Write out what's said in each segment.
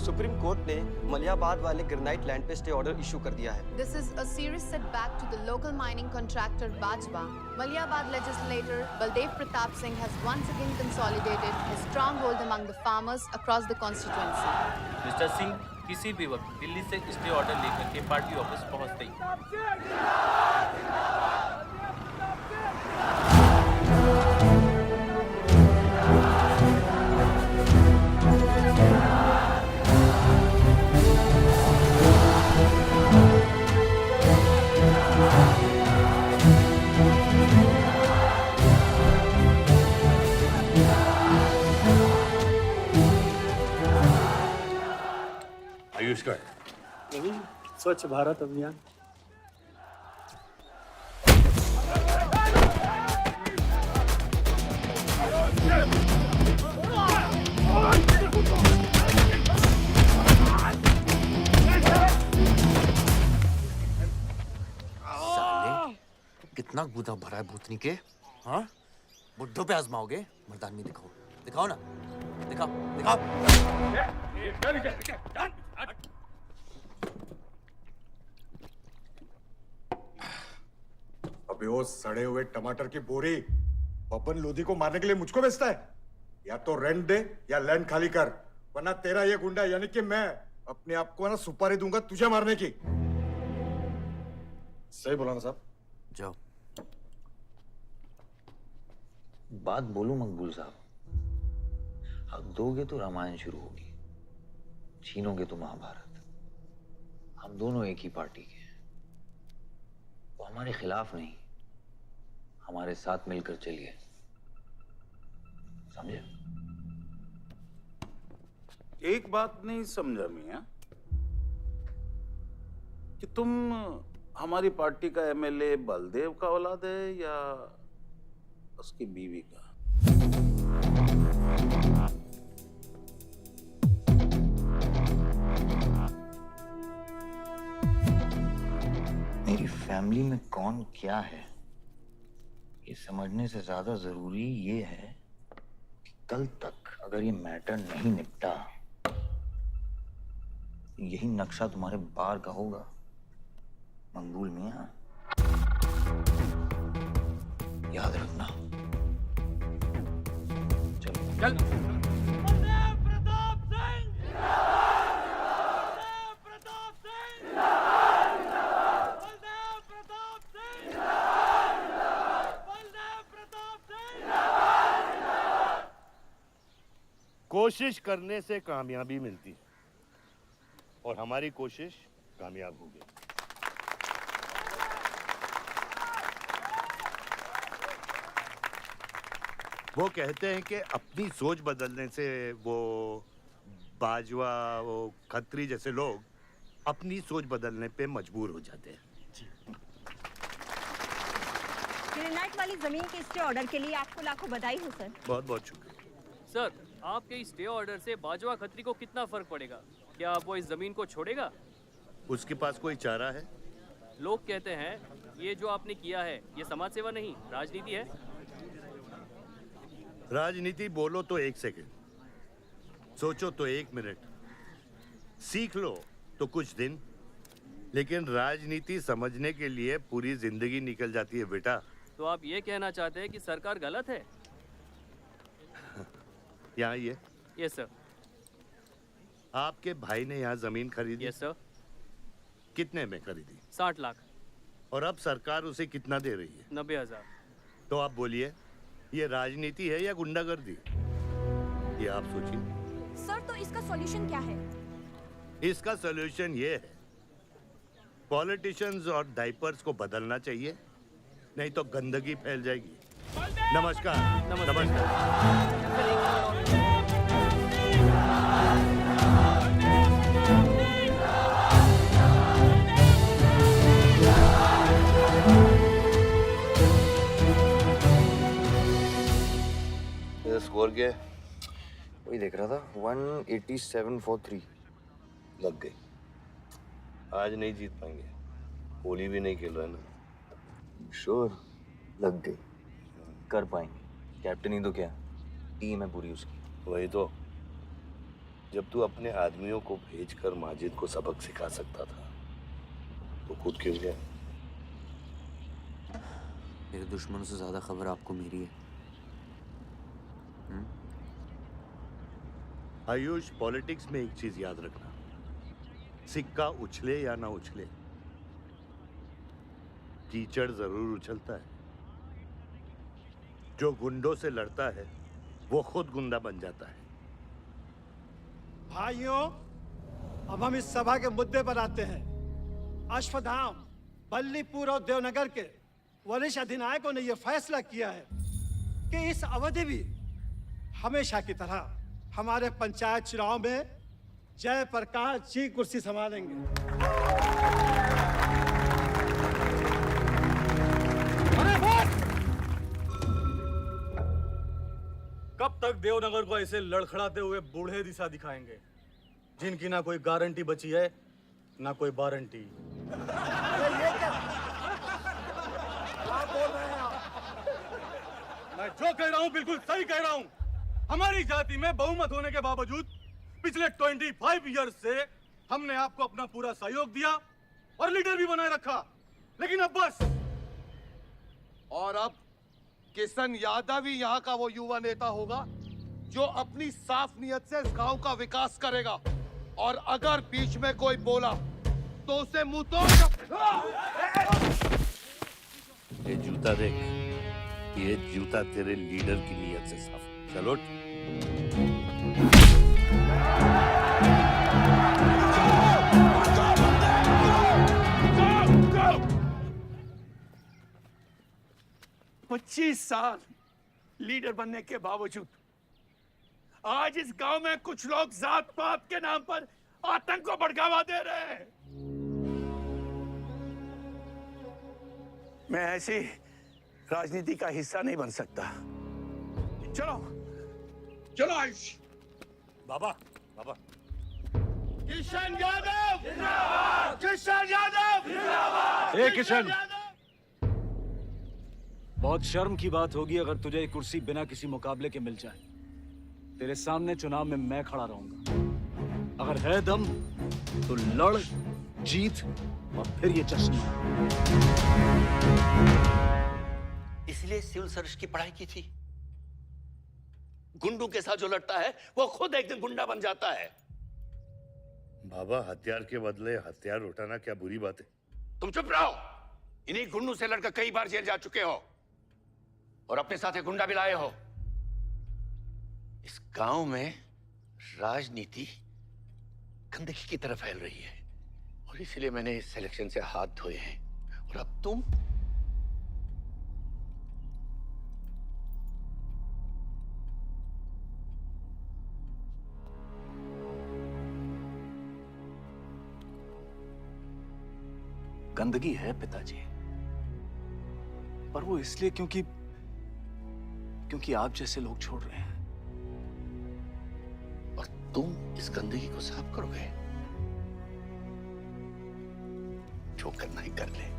Supreme court ने मलियाबाद वाले granite land पे स्टे ऑर्डर इशू कर दिया है। This is a serious setback to the local mining contractor Bajwa. Maliabad legislator Baldev Pratap Singh has once again consolidated his stronghold among the farmers across the constituency. Mister Singh किसी भी वक्त दिल्ली से stay order लेकर के party office पहुंचते ही आयुष का स्वच्छ भारत अभियान। साले कितना गुदा भरा है भूतनी के। हाँ बुड्ढों पे आजमाओगे? मर्दानगी दिखाओ, दिखाओ ना, दिखाओ दिखाओ। अबे वो सड़े हुए टमाटर की बोरी बब्बन लोधी को मारने के लिए मुझको बेचता है। या तो रेंट दे या लैंड खाली कर, वरना तेरा ये गुंडा यानी कि मैं अपने आप को ना सुपारी दूंगा तुझे मारने की। सही बोला ना साहब? जाओ। बात बोलूं मकबूल साहब, हक दोगे तो रामायण शुरू होगी, छीनोगे तो महाभारत। हम दोनों एक ही पार्टी के हैं, वो हमारे खिलाफ नहीं, हमारे साथ मिलकर चलिए, समझे? एक बात नहीं समझा मियां कि तुम हमारी पार्टी का एमएलए बलदेव का औलाद है या उसकी बीवी का? मेरी फैमिली में कौन क्या है ये समझने से ज्यादा जरूरी ये है कि कल तक अगर ये मैटर नहीं निपटा, यही नक्शा तुम्हारे बार का होगा मंगूल मियां, याद रखना। चलो चल। कोशिश करने से कामयाबी मिलती है और हमारी कोशिश कामयाब हो गई। वो कहते हैं कि अपनी सोच बदलने से वो बाजवा, वो खत्री जैसे लोग अपनी सोच बदलने पे मजबूर हो जाते हैं। ग्रेनाइट वाली जमीन के स्टे ऑर्डर के लिए आपको लाखों बधाई हो सर। बहुत बहुत शुक्रिया सर। आपके स्टे ऑर्डर से बाजवा खत्री को कितना फर्क पड़ेगा? क्या वो इस जमीन को छोड़ेगा? उसके पास कोई चारा है? लोग कहते हैं ये जो आपने किया है ये समाज सेवा नहीं राजनीति है। राजनीति बोलो तो 1 सेकंड, सोचो तो 1 मिनट, सीख लो तो कुछ दिन, लेकिन राजनीति समझने के लिए पूरी जिंदगी निकल जाती है बेटा। तो आप ये कहना चाहते हैं कि सरकार गलत है? यहाँ ये यस सर। आपके भाई ने यहाँ जमीन खरीदी? Yes sir. कितने में खरीदी? 60 लाख। और अब सरकार उसे कितना दे रही है? 90,000। तो आप बोलिए ये राजनीति है या गुंडागर्दी? ये आप सोचिए। सर तो इसका सॉल्यूशन क्या है? इसका सॉल्यूशन ये है, पॉलिटिशियंस और डायपर्स को बदलना चाहिए, नहीं तो गंदगी फैल जाएगी। नमस्कार। नमस्कार। स्कोर क्या है? वही देख रहा था 187 for 3। लग गई। आज नहीं जीत पाएंगे, होली भी नहीं खेल रहा है ना। श्योर लग गई, कर पाएंगे। कैप्टन ही तो क्या, टीम है पूरी उसकी। वही तो, जब तू अपने आदमियों को भेजकर माजिद को सबक सिखा सकता था तो खुद क्यों गया? मेरे दुश्मनों से ज्यादा खबर आपको मेरी है। आयुष, पॉलिटिक्स में एक चीज याद रखना, सिक्का उछले या ना उछले, कीचड़ जरूर उछलता है। जो गुंडों से लड़ता है वो खुद गुंडा बन जाता है। भाइयों, अब हम इस सभा के मुद्दे पर आते हैं। अश्वत्थाम, बल्लीपुर और देवनगर के वरिष्ठ अधिनायकों ने यह फैसला किया है कि इस अवधि भी हमेशा की तरह हमारे पंचायत चुनाव में जयप्रकाश जी कुर्सी संभालेंगे। कब तक देवनगर को ऐसे लड़खड़ाते हुए बूढ़े दिशा दिखाएंगे, जिनकी ना कोई गारंटी बची है ना कोई वारंटी? मैं जो कह रहा हूं बिल्कुल सही कह रहा हूं। हमारी जाति में बहुमत होने के बावजूद पिछले 25 ईयर्स से हमने आपको अपना पूरा सहयोग दिया और लीडर भी बनाए रखा, लेकिन अब बस। और अब किशन यादव ही यहाँ का वो युवा नेता होगा जो अपनी साफ नियत से इस गांव का विकास करेगा, और अगर बीच में कोई बोला तो उसे मुंह तोड़। ये जूता देख, ये जूता तेरे लीडर की नियत से साफ। चलो साल लीडर बनने के बावजूद आज इस गांव में कुछ लोग जात पात के नाम पर आतंक को बढ़ावा दे रहे हैं। मैं ऐसी राजनीति का हिस्सा नहीं बन सकता। चलो चलो आयुष। बाबा, बाबा। किशन यादव जिंदाबाद! किशन यादव जिंदाबाद! ए किशन, बहुत शर्म की बात होगी अगर तुझे ये कुर्सी बिना किसी मुकाबले के मिल जाए। तेरे सामने चुनाव में मैं खड़ा रहूंगा। अगर है दम तो लड़, जीत और फिर ये जश्न। इसलिए सिविल सर्विस की पढ़ाई की थी। गुंडों के साथ जो लड़ता है वो खुद एक दिन गुंडा बन जाता है। बाबा, हथियार के बदले हथियार उठाना क्या बुरी बात है? तुम चुप रहो। इन्हीं गुंडों से लड़कर कई बार जेल जा चुके हो और अपने साथ एक गुंडा भी लाए हो। इस गांव में राजनीति गंदगी की तरफ फैल रही है और इसलिए मैंने इस सिलेक्शन से हाथ धोए हैं। और अब तुम गंदगी है पिताजी, पर वो इसलिए क्योंकि आप जैसे लोग छोड़ रहे हैं। और तुम इस गंदगी को साफ करोगे। जो करना ही कर ले।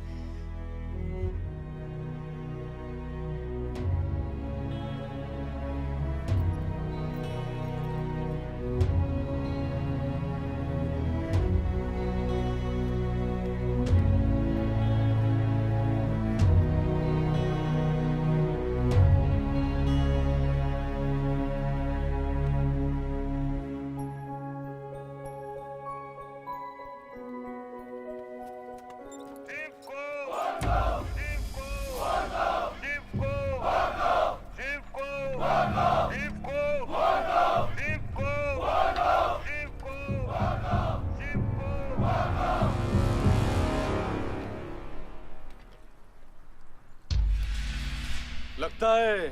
लगता है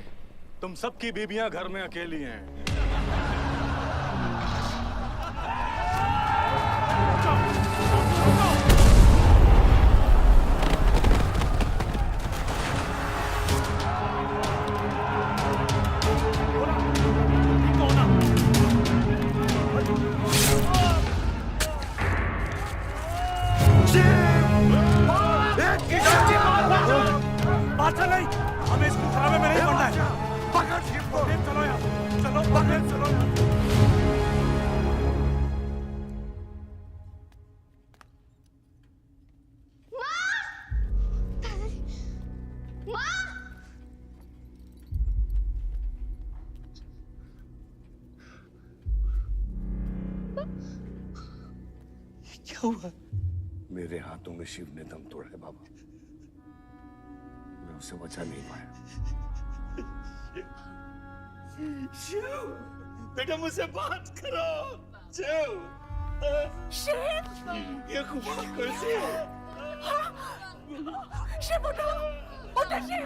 तुम सबकी बीबियां घर में अकेली हैं। क्या हुआ? मेरे हाथों में शिव ने दम तोड़ा है बाबा। मैं उसे बचा नहीं पाया। शिव, बेटा मुझसे बात करो। शिव, ये खुदा कैसे है? शिव उठो, उठो शिव।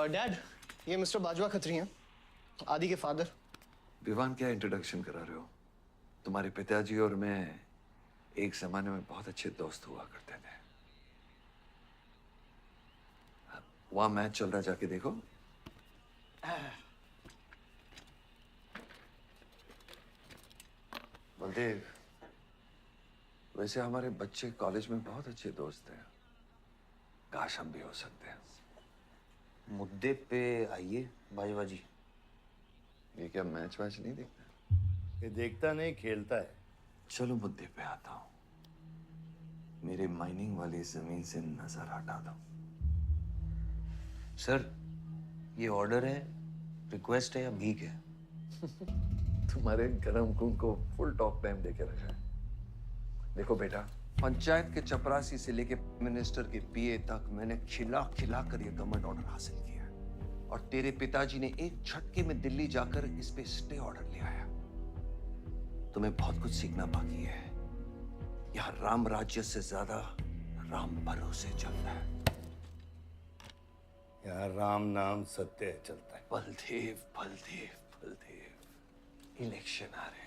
डैड, ये मिस्टर बाजवा खत्री हैं, आदि के फादर। विवान, क्या इंट्रोडक्शन करा रहे हो? तुम्हारे पिताजी और मैं एक जमाने में बहुत अच्छे दोस्त हुआ करते थे। वहां मैच चल रहा, जाके देखो। बलदेव, वैसे हमारे बच्चे कॉलेज में बहुत अच्छे दोस्त हैं। काश हम भी हो सकते हैं। मुद्दे पे आइए बाजवा जी। ये क्या मैच वैच नहीं देखता? ये देखता नहीं, खेलता है। चलो मुद्दे पे आता हूं। मेरे माइनिंग वाली जमीन से नजर हटा दो। सर, ये ऑर्डर है, रिक्वेस्ट है या भीख है? तुम्हारे गरम खून को फुल टॉक टाइम देके रखा है। देखो बेटा, पंचायत के चपरासी से लेके मिनिस्टर के पीए तक मैंने खिला खिला कर ये गवर्नमेंट ऑर्डर हासिल किया है। और तेरे पिताजी ने एक झटके में दिल्ली जाकर इस पे स्टे ऑर्डर ले आया। तुम्हें बहुत कुछ सीखना बाकी है। यहाँ राम राज्य से ज्यादा राम भरोसे चलता है। यहाँ राम नाम सत्य चलता है। बलदेव, बलदेव, बलदेव, इलेक्शन आ रहे हैं।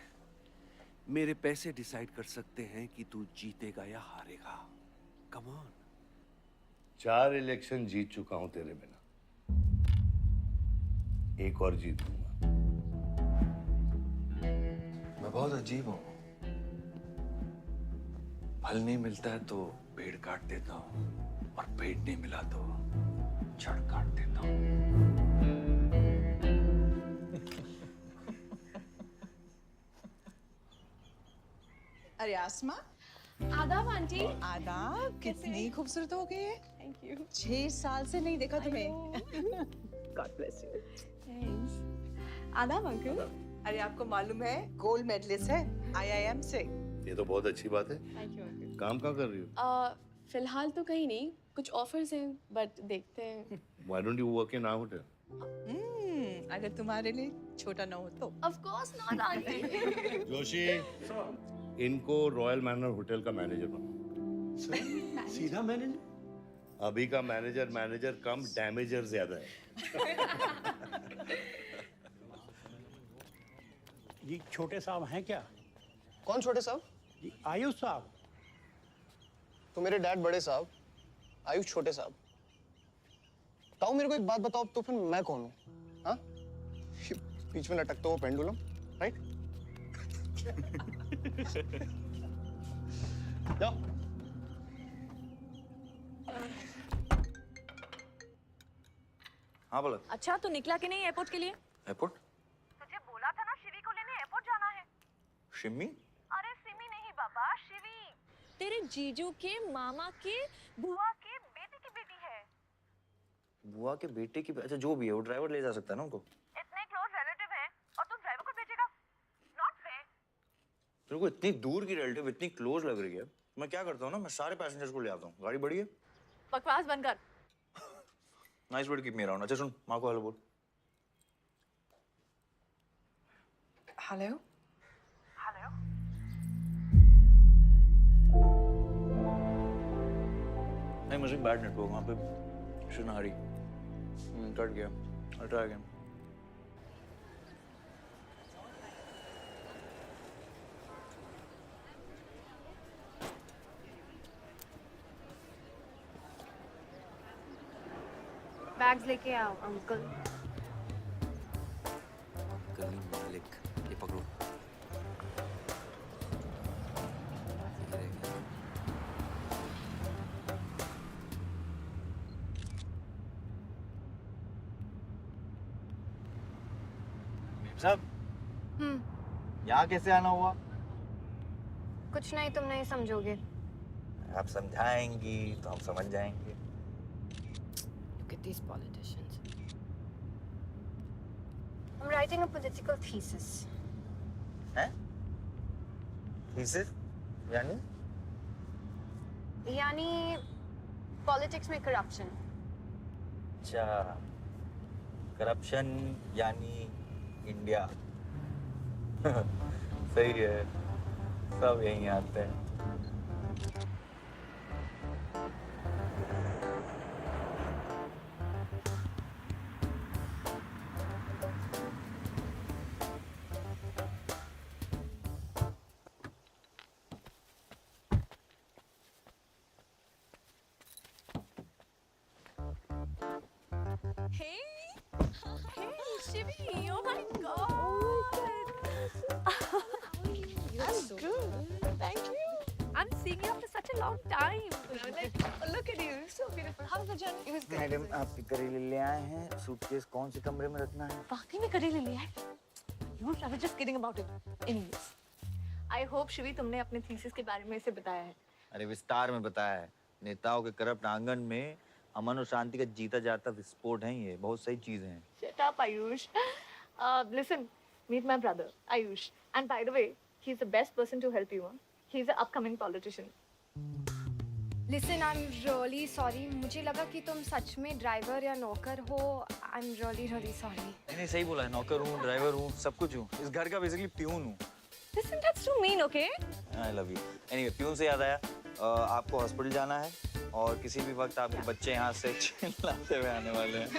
मेरे पैसे डिसाइड कर सकते हैं कि तू जीतेगा या हारेगा। Come on. 4 इलेक्शन जीत चुका हूं तेरे बिना, एक और जीतूंगा। मैं बहुत अजीब हूं। फल नहीं मिलता है तो पेड़ काट देता हूं, और पेड़ नहीं मिला तो जड़ काट देता हूं। अरे आसमा, आदाब आंटी। आदाब, कितनी खूबसूरत हो गई है। Thank you. 6 साल से नहीं देखा तुम्हें। God bless you. थैंक्स। आदाब अंकल। अरे आपको मालूम है गोल्ड मेडलिस्ट है IIM से। ये तो बहुत अच्छी बात है। Thank you uncle. काम कहाँ कर रही हो? फिलहाल तो कहीं नहीं, कुछ ऑफर्स हैं, बट देखते हैं। Why don't you work in our hotel? अगर तुम्हारे लिए छोटा ना हो तो। Of course not aunty. Joshi, इनको रॉयल मैनर होटल का मैनेजर बनो। सीधा मैनेजर? अभी का मैनेजर कम, डैमेजर ज्यादा है। ये छोटे साहब हैं क्या? कौन छोटे साहब? जी आयुष साहब। तो मेरे डैड बड़े साहब, आयुष छोटे साहब। ताऊ मेरे को एक बात बताओ, तो फिर मैं कौन हूँ? हाँ? बीच में लटकता हुआ पेंडुलम, राइट? जाओ। हाँ बोला। अच्छा, तो निकला कि नहीं एयरपोर्ट के लिए? एयरपोर्ट? तुझे बोला था ना शिवी को लेने एयरपोर्ट जाना है। शिमी? अरे सिमी नहीं बाबा, शिवी। तेरे जीजू के मामा के बुआ के बेटे की बेटी है। बुआ के बेटे की? अच्छा जो भी है, वो ड्राइवर ले जा सकता है ना उनको? इतने क्लोज रिलेटिव हैं और तुम ड्राइवर को भेजेगा? Not fair. तेरे को इतनी दूर की रिलेटिव इतनी क्लोज लग रही है। मैं क्या करता हूँ ना, मैं सारे पैसेंजर्स को ले आता हूँ। गाड़ी बड़ी है। बकवास बंद कर। Nice word, keep me around. अच्छा सुन, माँ को हेलो बोल। हेलो। हेलो। नहीं, मुझे बैड नेटवर्क वहाँ पे। शुनारी कट गया। I'll try again. बैग्स लेके आओ अंकल। गली मालिक, ये पकड़ो। सब यहाँ कैसे आना हुआ? कुछ नहीं, तुम नहीं समझोगे। आप समझाएंगी तो हम समझ जाएंगे। Look at these politicians. I'm writing a political thesis. हैं? Thesis? यानी? यानी पॉलिटिक्स में करप्शन। अच्छा, करप्शन यानी इंडिया। सही है, सब यहीं आते हैं। Hey, Shivi, oh my God. I'm good. Thank you. I'm seeing you after such a long time. Like, look at you, so beautiful. How was the journey? It was good. Madam, आप करेले ले आए हैं। Suitcase कौन से कमरे में रखना है? वाकई में करेले लिया है? I was just kidding about it. Anyways, I hope Shivi तुमने अपने थीसिस के बारे में इसे बताया है। अरे विस्तार में बताया है। नेताओं के करप्ट आंगन में अमन और शांति का जीता जाता विस्फोट है ये। बहुत सही चीजें हैं। Shut up, Ayush. Listen, meet my brother, Ayush. And by the way, he's the best person to help you. Huh? He's an upcoming politician. Listen, I'm really sorry. मुझे लगा कि तुम सच में ड्राइवर या नौकर हो। I'm really sorry. नहीं, सही बोला है। नौकर हूँ, ड्राइवर हूँ, सब कुछ हूँ। इस घर का बेसिकली प्यून हूँ। Listen, that's too mean, okay? I love you. Anyway, peon से याद आया, आपको हॉस्पिटल जाना है और किसी भी वक्त आपके बच्चे यहाँ से चिल्लाते हुए आने वाले हैं।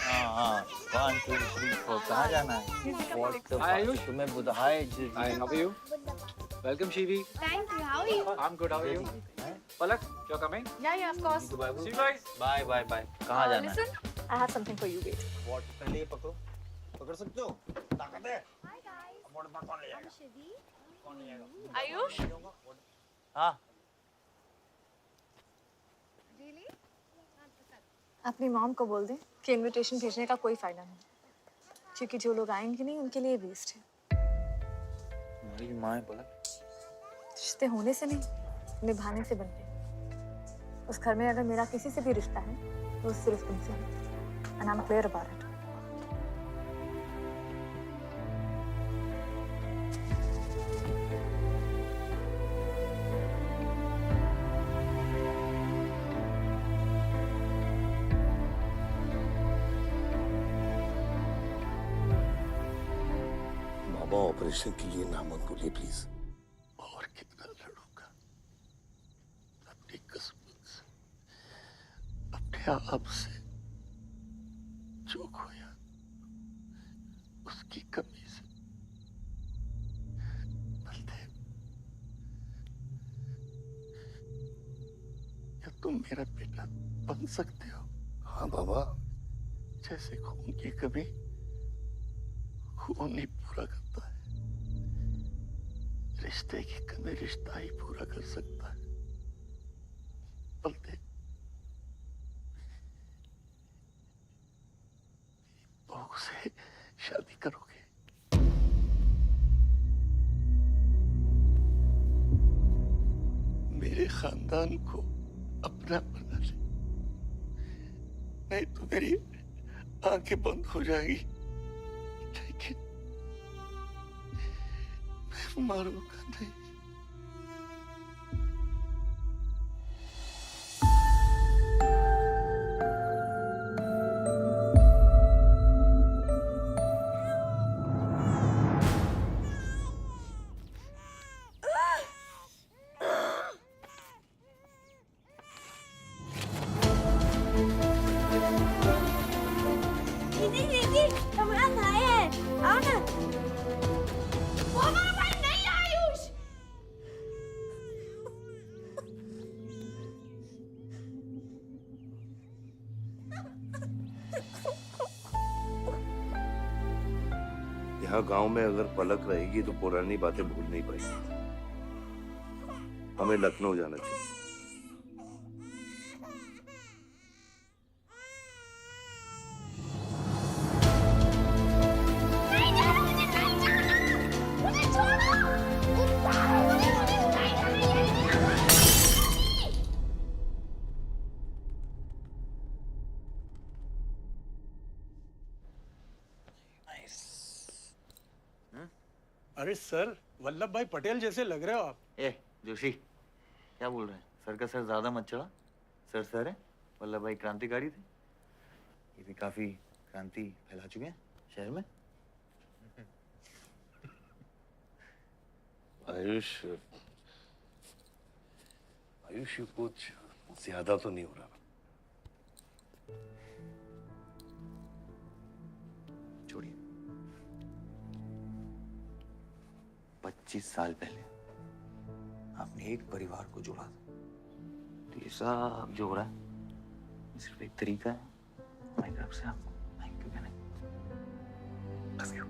हाँ, 1, 2, 3, 4, कहाँ जाना है? Hi, Ayush. तुम्हें बुधा। Hi, Hi, how are you? Welcome, Shivi. Thank you. How are you? I'm good. How are you? Palak, you're coming? Yeah, of course. See you guys. Bye, bye, bye. कहाँ जाना है? Listen, I have something for you. Wait. What? पहले ये पकड़ो। पकड़ सकते हो? ताकत है? Hi guys. कौन ले जाएगा? कौन ले जाएगा? Ayush? हाँ। अपनी मॉम को बोल दे कि इनविटेशन भेजने का कोई फायदा नहीं, क्योंकि जो लोग आएंगे नहीं उनके लिए वेस्ट है। हमारी माँ है पलक। रिश्ते होने से नहीं, निभाने से बनते हैं। उस घर में अगर मेरा किसी से भी रिश्ता है तो सिर्फ तुमसे है। And I'm clear about it. Operation के लिए ना मत बोलिए प्लीज। और कितना लड़ूंगा अपनी किस्मत से, अपने आप से। जो खोया उसकी कमी से। बलदेव, क्या तुम मेरा बेटा बन सकते हो? हाँ बाबा। जैसे खून की कमी खून ही पूरा करता है, रिश्ते की कमी रिश्ता ही पूरा कर सकता है। बलदेव, बहू से शादी करोगे? मेरे खानदान को अपना बना ले, नहीं तो मेरी आंखें बंद हो जाएगी। लेकिन मैं मारूंगा नहीं। यहाँ गांव में अगर पलक रहेगी तो पुरानी बातें भूल नहीं पाएगी। हमें लखनऊ जाना चाहिए। अरे सर, वल्लभ भाई पटेल जैसे लग रहे हो आप। ए जोशी, क्या बोल रहे हैं? सर का सर ज्यादा मत चढ़ा। सर सर है, वल्लभ भाई क्रांतिकारी थे। ये भी काफी क्रांति फैला चुके हैं शहर में। आयुष कुछ ज्यादा तो नहीं हो रहा? छोड़िए। 25 साल पहले आपने एक परिवार को जोड़ा था, तो ये सब जो हो रहा है ये सिर्फ एक तरीका है हमारी तरफ से आपको थैंक यू कहने। Love you.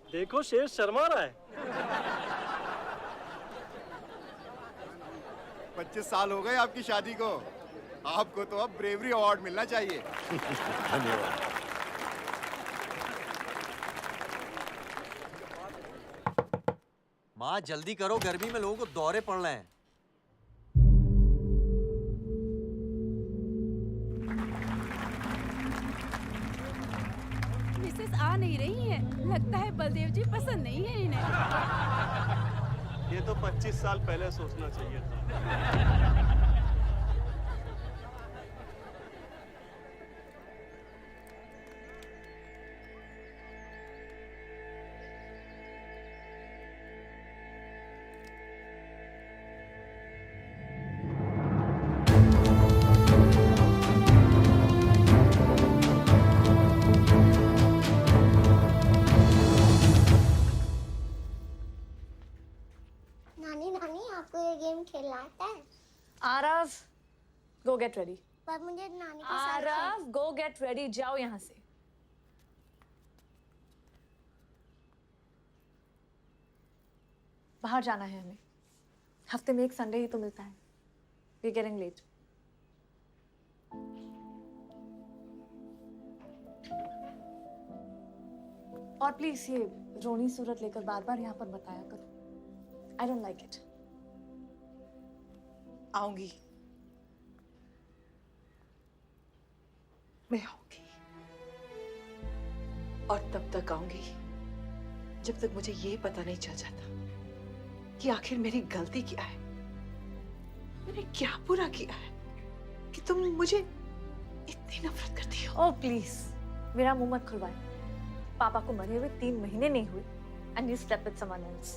देखो शेर शर्मा रहा है। 25 साल हो गए आपकी शादी को। आपको तो अब ब्रेवरी अवार्ड मिलना चाहिए। धन्यवाद। माँ जल्दी करो, गर्मी में लोगों को दौरे पड़ रहे हैं। मिसेस आ नहीं रही है, लगता है बलदेव जी पसंद नहीं है इन्हें। ये तो 25 साल पहले सोचना चाहिए था। नानी नानी आपको ये गेम खेलना आता है? आरव, गो गेट रेडी। पर मुझे नानी के साथ आरव, गो गेट रेडी, जाओ यहाँ से। बाहर जाना है हमें। हफ्ते में एक संडे ही तो मिलता है। We are getting late. और प्लीज ये रोनी सूरत लेकर बार बार यहाँ पर बताया करो। I don't like it. आऊंगी, मैं आऊंगी, और तब तक आऊंगी जब तक मुझे ये पता नहीं चल जाता कि आखिर मेरी गलती क्या है। मैंने क्या बुरा किया है कि तुम मुझे इतनी नफरत करती हो? ओह प्लीज, मेरा मुंह मत खुलवाए। पापा को मरे हुए 3 महीने नहीं हुए and you slept with someone else.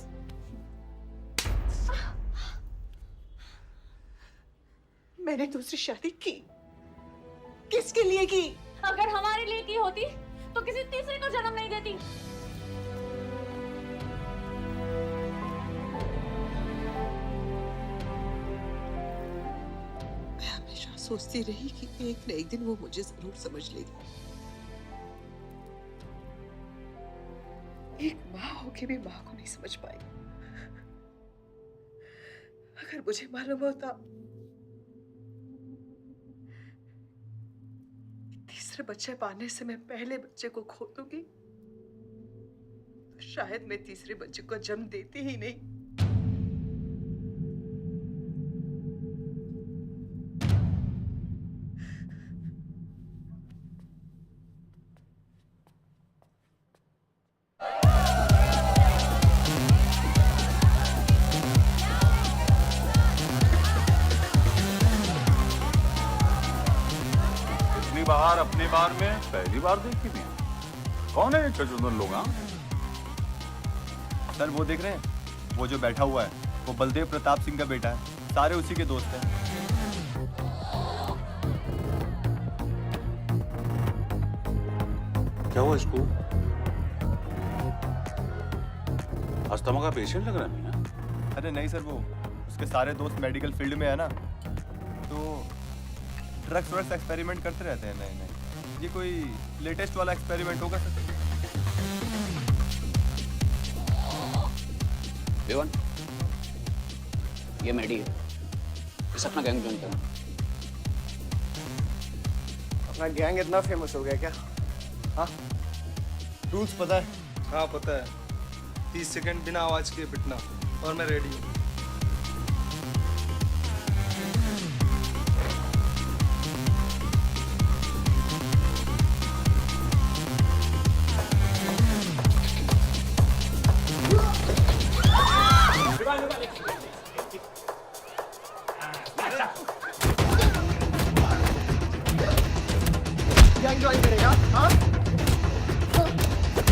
मैंने दूसरी शादी की, किसके लिए की? अगर हमारे लिए की होती तो किसी तीसरे को जन्म नहीं देती। मैं हमेशा सोचती रही कि एक न एक दिन वो मुझे जरूर समझ लेगी। एक माँ होके भी माँ को नहीं समझ पाई। अगर मुझे मालूम होता तीसरे बच्चे पाने से मैं पहले बच्चे को खो दूंगी, तो शायद मैं तीसरे बच्चे को जन्म देती ही नहीं। बाहर अपने बार में पहली बार देखी थी। कौन है ये चचुंदर लोग? सर वो देख रहे हैं, वो जो बैठा हुआ है वो बलदेव प्रताप सिंह का बेटा है। सारे उसी के दोस्त हैं। क्या हुआ इसको? अस्थमा का पेशेंट लग रहा है मियां। अरे नहीं सर, वो उसके सारे दोस्त मेडिकल फील्ड में है ना, तो ड्रग्स वर्स एक्सपेरिमेंट करते रहते हैं। नहीं नहीं, ये कोई लेटेस्ट वाला एक्सपेरिमेंट होगा सर। विवन, ये मेडी है, इस अपना गैंग ज्वाइन करना। अपना गैंग इतना फेमस हो गया क्या? हाँ, रूल्स पता है? हाँ पता है। 30 सेकंड बिना आवाज के पिटना, और मैं रेडी हूँ। गैंग ज्वाइन करेगा? हाँ,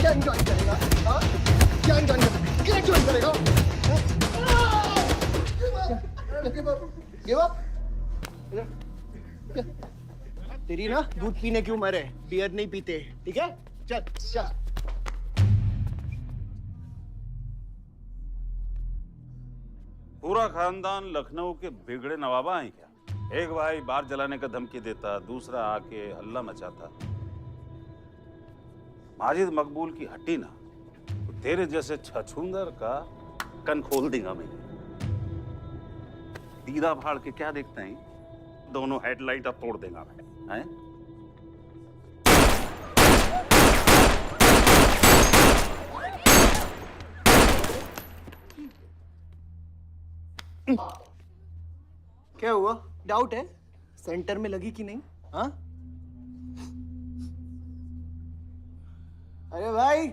गैंग ज्वाइन करेगा? हाँ, गैंग ज्वाइन करेगा? गैंग ज्वाइन करेगा? Give up? तेरी ना दूध पीने की उम्र है, बियर नहीं पीते, ठीक है? चल चल। पूरा खानदान लखनऊ के बिगड़े नवाबा हैं क्या? एक भाई बार जलाने का धमकी देता, दूसरा आके हल्ला मचाता। माजिद मकबूल की हट्टी ना, तो तेरे जैसे छछूंदर का कन खोल देगा मैं। दीदा फाड़ के क्या देखते हैं? दोनों हेडलाइट अब तोड़ देगा मैं, हैं? क्या हुआ? डाउट है सेंटर में लगी कि नहीं? हाँ, अरे भाई,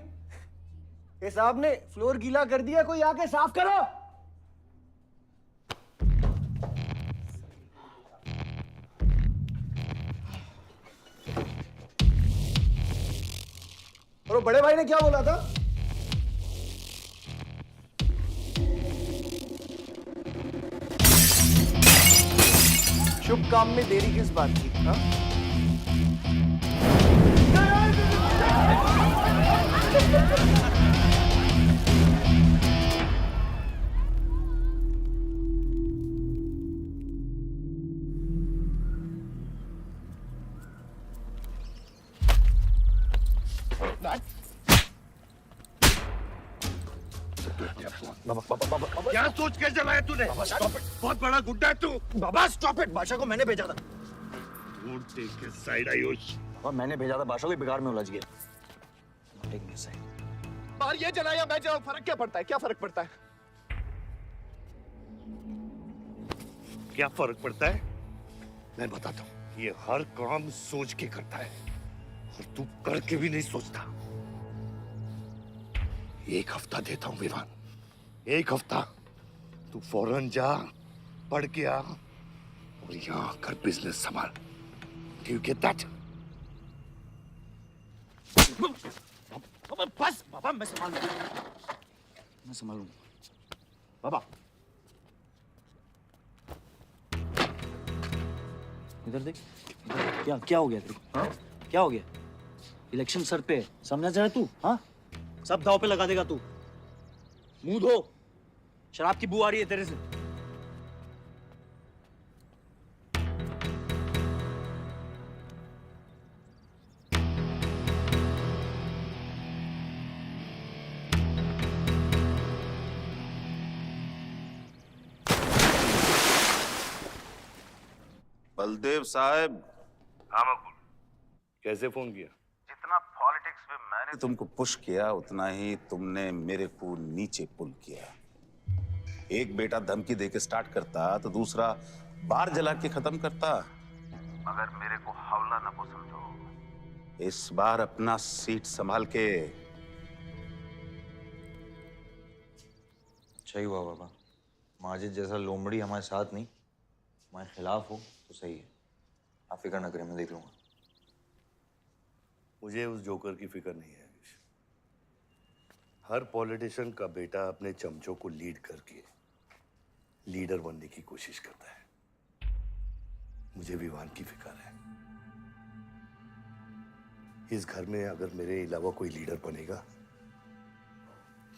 ये साहब ने फ्लोर गीला कर दिया, कोई आके साफ करो। और बड़े भाई ने क्या बोला था? शुभ काम में देरी किस बात की? हाँ? क्या सोच के जलाया तूने? बहुत बड़ा गुड्डा है तू। बाबा स्टॉप इट, बादशाह को मैंने भेजा था। Don't take his side, Ayush. बाबा मैंने भेजा था, बादशाह को बिगाड़ में उलझ गया। Take me side. बाहर ये जलाया मैं जलाऊं, फर्क क्या पड़ता है? क्या फर्क पड़ता है? क्या फर्क पड़ता है? मैं बताता हूँ। ये हर काम सोच के करता है, और तू करके भी नहीं सोचता। एक हफ्ता देता हूँ विवान, एक हफ्ता। तू फौरन जा, पढ़ के आ, और यहाँ आकर बिजनेस संभाल। Do you get that? बस बाबा, मैं संभालूंगा। बाबा इधर देख, क्या क्या हो गया तेरे को? हाँ, क्या हो गया? इलेक्शन सर पे, समझा जाए तू? हाँ, सब दाव पे लगा देगा तू। मुंह धो, शराब की बू आ रही है तेरे से। बलदेव साहब। हाँ मकबूल, कैसे फोन किया? जितना पॉलिटिक्स में मैंने तुमको पुश किया, उतना ही तुमने मेरे को नीचे पुल किया। एक बेटा धमकी देके स्टार्ट करता तो दूसरा बार जला के खत्म करता। मगर मेरे को हौला ना को समझो। इस बार अपना सीट संभाल के। सही हुआ बाबा, माजिद जैसा लोमड़ी हमारे साथ नहीं, हमारे खिलाफ हो तो सही है। आप फिक्र न करें, मैं देख लूंगा। मुझे उस जोकर की फिक्र नहीं है। हर पॉलिटिशियन का बेटा अपने चमचों को लीड करके लीडर बनने की कोशिश करता है। मुझे विवान की फिक्र है। इस घर में अगर मेरे अलावा कोई लीडर बनेगा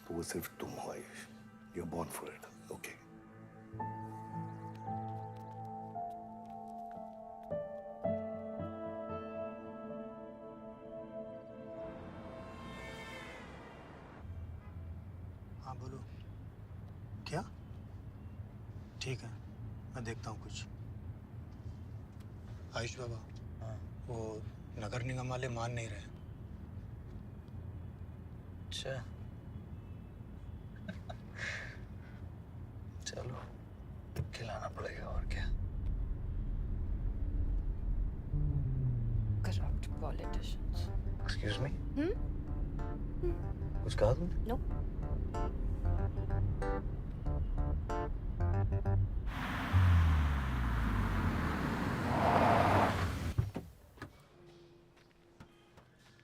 तो वो सिर्फ तुम हो Ayush. You are born for it, okay? हाँ बोलो। क्या? ठीक है, मैं देखता हूँ कुछ। आयुष बाबा, वो नगर निगम वाले मान नहीं रहे। अच्छा, चलो खिलाना पड़ेगा और क्या। Corrupt politicians. एक्सक्यूज मी, कुछ कहा तुमने? No.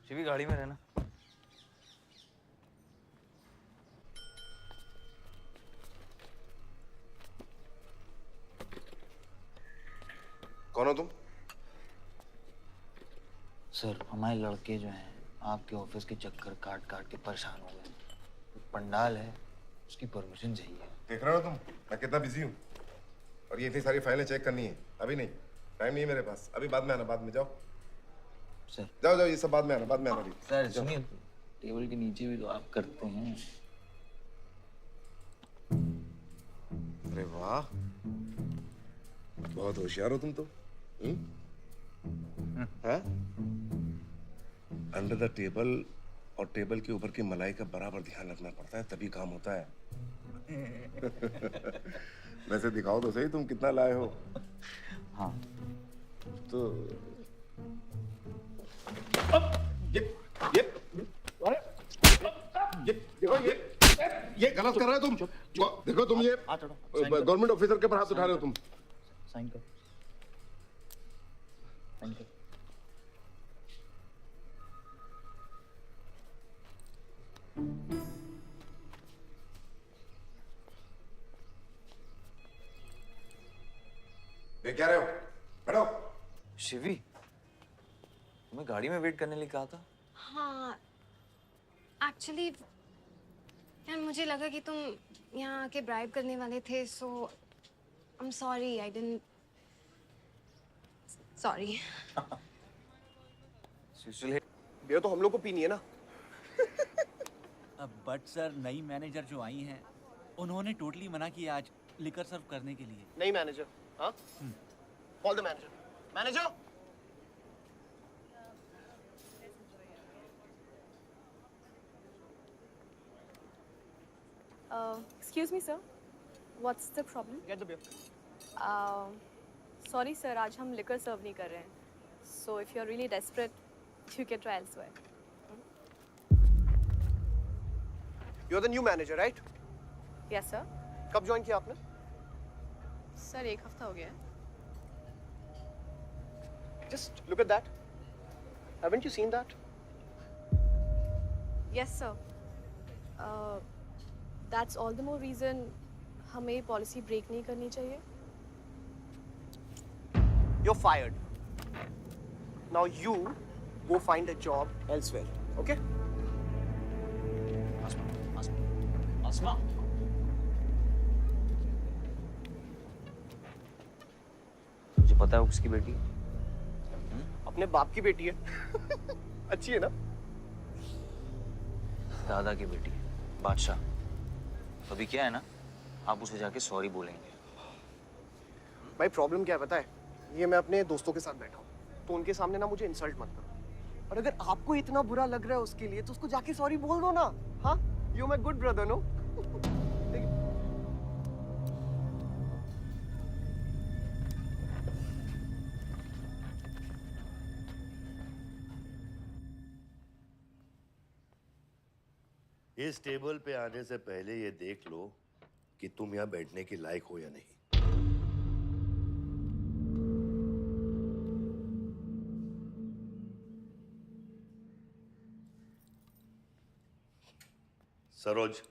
शिवी गाड़ी में रहना। कौन हो तुम? सर, हमारे लड़के जो हैं आपके ऑफिस के चक्कर काट काट के परेशान हो गए। एक पंडाल है, उसकी परमिशन चाहिए। देख रहे हो तुम मैं कितना बिजी हूँ, और ये इतनी सारी फाइलें चेक करनी है। अभी नहीं, टाइम नहीं है मेरे पास। अभी बाद में आना, बाद में। जाओ सर, जाओ जाओ, ये सब बाद में आना, बाद में आना। अभी सर सुनिए, टेबल के नीचे भी तो आप करते हैं। अरे वाह, बहुत होशियार हो तुम तो। हाँ? अंडर द टेबल और टेबल के ऊपर की मलाई का बराबर ध्यान रखना पड़ता है, तभी काम होता है। वैसे दिखाओ तो सही तुम कितना लाए हो। हाँ तो देखो, ये गलत कर रहे हो तुम। देखो तुम ये गवर्नमेंट ऑफिसर के ऊपर हाथ उठा रहे हो तुम। साइन कर, साइन कर। देख क्या रहे हो? बैठो। शिवी, तुम्हें गाड़ी में वेट करने लिए कहा था। हाँ, एक्चुअली यार मुझे लगा कि तुम यहाँ आके ब्राइब करने वाले थे, so I am sorry, I didn't, sorry. Beer तो हम लोग को पीनी है ना। बट सर, नई मैनेजर जो आई हैं उन्होंने टोटली मना किया आज लिकर सर्व करने के लिए। नहीं मैनेजर, हाँ? Call the manager. Manager, Excuse me, sir. What's the problem? get the beer. Sorry, sir. आज हम liquor serve नहीं कर रहे हैं. So if you're really desperate, you can try elsewhere. You're the new manager, right? Yes, sir. कब join किया आपने? Sir, एक हफ्ता हो गया है. Just look at that. Haven't you seen that? Yes, sir. That's all the more reason हमें ये policy break नहीं करनी चाहिए. You're fired. Now you go find a job elsewhere, okay? आसमा, मुझे पता है वो किसकी बेटी है। अपने बाप की बेटी है। अच्छी है ना? दादा की बेटी है, बादशाह। तो अभी क्या है ना, आप उसे जाके सॉरी बोलेंगे। भाई प्रॉब्लम क्या है पता है? ये मैं अपने दोस्तों के साथ बैठा हूँ, तो उनके सामने ना मुझे इंसल्ट मत करो। और अगर आपको इतना बुरा लग रहा है उसके लिए, तो उसको जाके सॉरी बोल दो ना। हाँ? You my good brother, no? इस टेबल पे आने से पहले ये देख लो कि तुम यहाँ बैठने के लायक हो या नहीं। सरोज,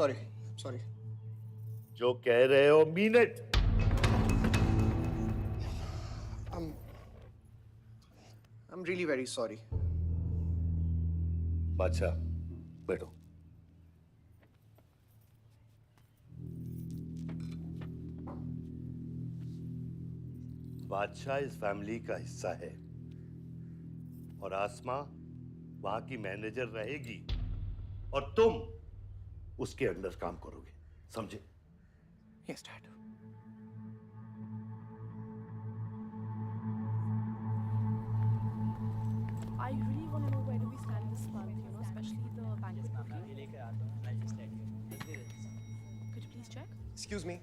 सॉरी जो कह रहे हो mean it. I'm really very sorry. बादशाह बैठो। बादशाह इस फैमिली का हिस्सा है और आसमा वहां की मैनेजर रहेगी और तुम उसके अंडर काम करोगे, समझे? Yes, Dad. I really want to know where do we stand this month, you know, especially the bank is booking. Could you please check? Excuse me.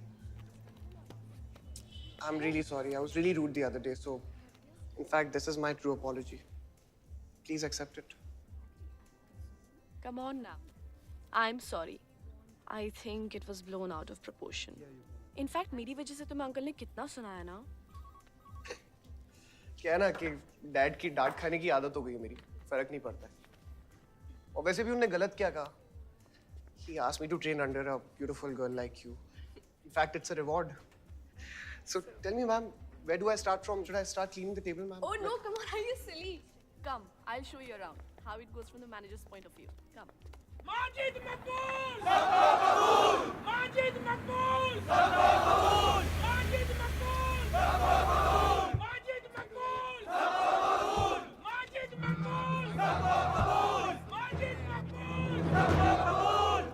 I'm really sorry. I was really rude the other day, so in fact, this is my true apology. Please accept it. Come on now. I'm sorry. I think it was blown out of proportion. In fact, मेरी वजह से तुम्हें uncle ने कितना सुनाया ना? क्या है ना कि डैड की डांट खाने की आदत हो गई है मेरी, फर्क नहीं पड़ता है। और वैसे भी उन्होंने गलत क्या कहा? He asked me to train under a beautiful girl like you. In fact, it's a reward. So tell me, ma'am, where do I start from? Should I start cleaning the table, ma'am? Oh no, come on, are you silly? Come, I'll show you around how it goes from the manager's point of view. Come. Majid Makbul! Makbul! Majid Makbul! Makbul! Majid Makbul! Makbul! Majid Makbul! Makbul! Majid Makbul! Makbul! Majid Makbul!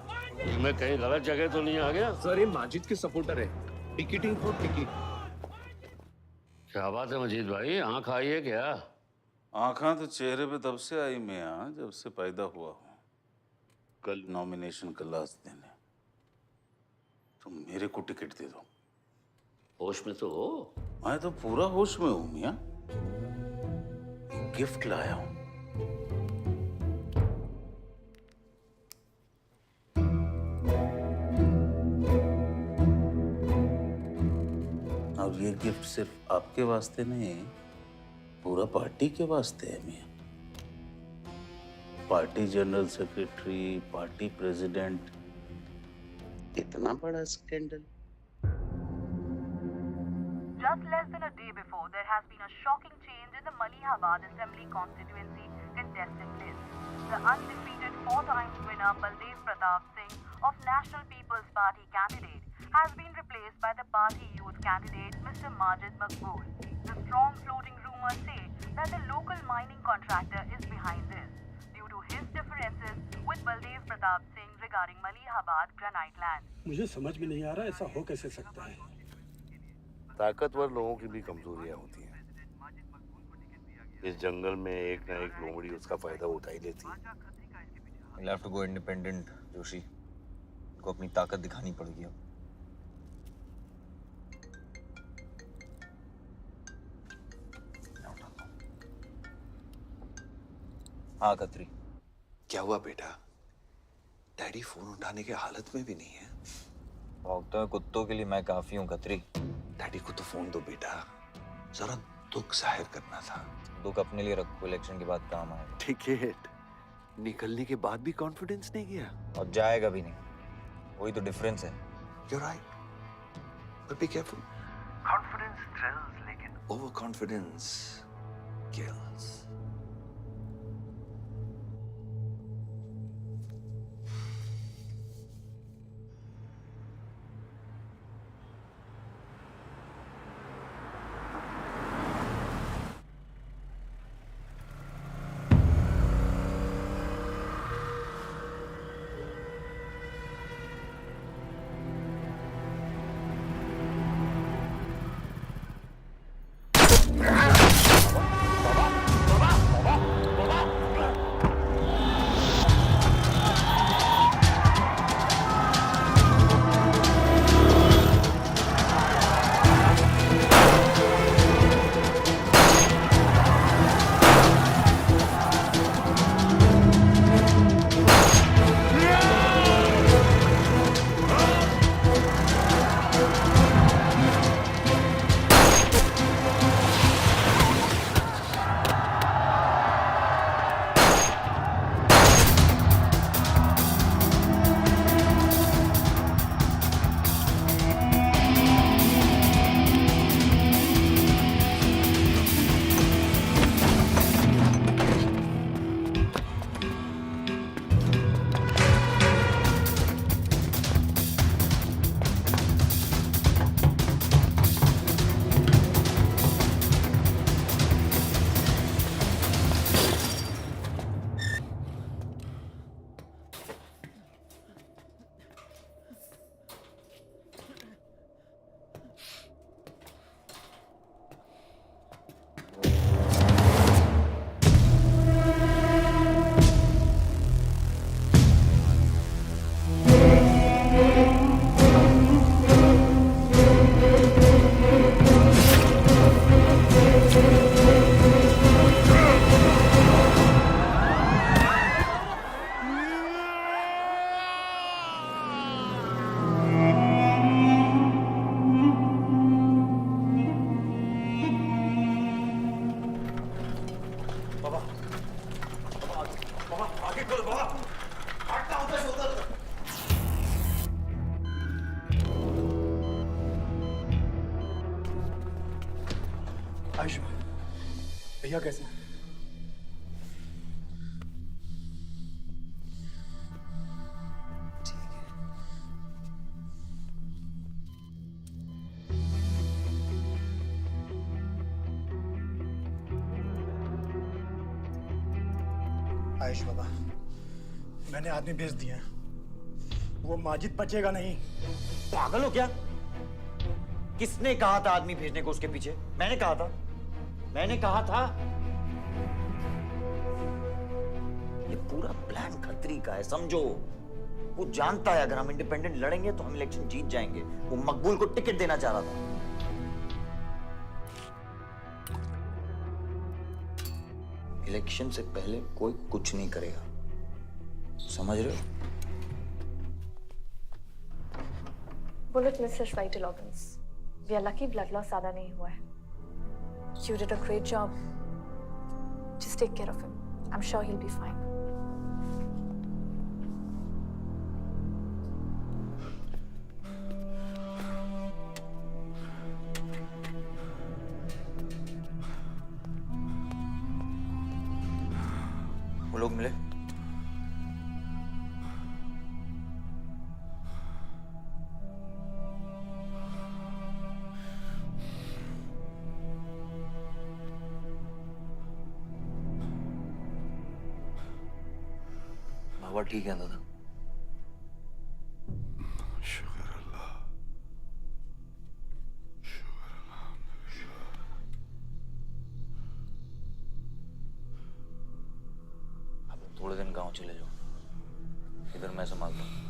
मैं कहीं गलत जगह तो नहीं आ गया? Sir ये माजिद के supporter है। Ticketing for ticket. क्या बात है मजीद भाई, आंख आई है क्या? आंखें तो चेहरे पे तब से आई मियां जब से पैदा हुआ हूँ। कल नॉमिनेशन का लास्ट दिन है, तो मेरे को टिकट दे दो। होश में तो हो? मैं तो पूरा होश में हूँ मियां। गिफ्ट लाया हूँ। और ये गिफ्ट सिर्फ आपके वास्ते नहीं, पूरा पार्टी के वास्ते है मियां। Party general secretary, party president, इतना बड़ा scandal. Just less than a day before, there has been a shocking change in the Malihabad Assembly constituency contestant list. The undefeated four-times winner Baldev Pratap Singh of National People's Party candidate has been replaced by the party youth candidate Mr. Majid Makbul. The strong floating rumors say that the local mining contractor is behind this due to his differences with Baldev Pratap Singh regarding Malihabad granite land. मुझे समझ में नहीं आ रहा ऐसा हो कैसे सकता है। ताकतवर लोगों की भी कमजोरियां होती हैं। इस जंगल में एक ना एक लोमड़ी उसका फायदा उठा ही लेती है। You'll have to go independent, Joshi. उनको अपनी ताकत दिखानी पड़ेगी अब। हाँ खत्री। क्या हुआ बेटा? डैडी फोन उठाने के हालत में भी नहीं है। भौंकते हुए कुत्तों के लिए मैं काफी हूँ खत्री। डैडी को तो फोन दो बेटा, जरा दुख जाहिर करना था। दुख अपने लिए रखो, इलेक्शन के बाद काम आएगा। टिकट निकलने के बाद भी कॉन्फिडेंस नहीं गया और जाएगा भी नहीं, वही तो डिफरेंस है। You're right, but be careful. Confidence thrills, लेकिन overconfidence kills. आयुष्मान भैया कैसे हैं? आयुष बाबा, मैंने आदमी भेज दिया है। वो माजिद बचेगा नहीं। पागल हो क्या? किसने कहा था आदमी भेजने को उसके पीछे? मैंने कहा था। ये पूरा प्लान खतरी का है, समझो। वो जानता है अगर हम इंडिपेंडेंट लड़ेंगे तो हम इलेक्शन जीत जाएंगे। वो मकबूल को टिकट देना चाह रहा था। इलेक्शन से पहले कोई कुछ नहीं करेगा, समझ रहे हो? Bullet misses vital organs. We are lucky blood loss ज्यादा नहीं हुआ है। You did a great job. Just take care of him. I'm sure he'll be fine. वो लोग मिले? बाबा ठीक है दादा? शुक्र अल्लाह। अब थोड़े दिन गांव चले जाओ, इधर मैं संभालता हूँ।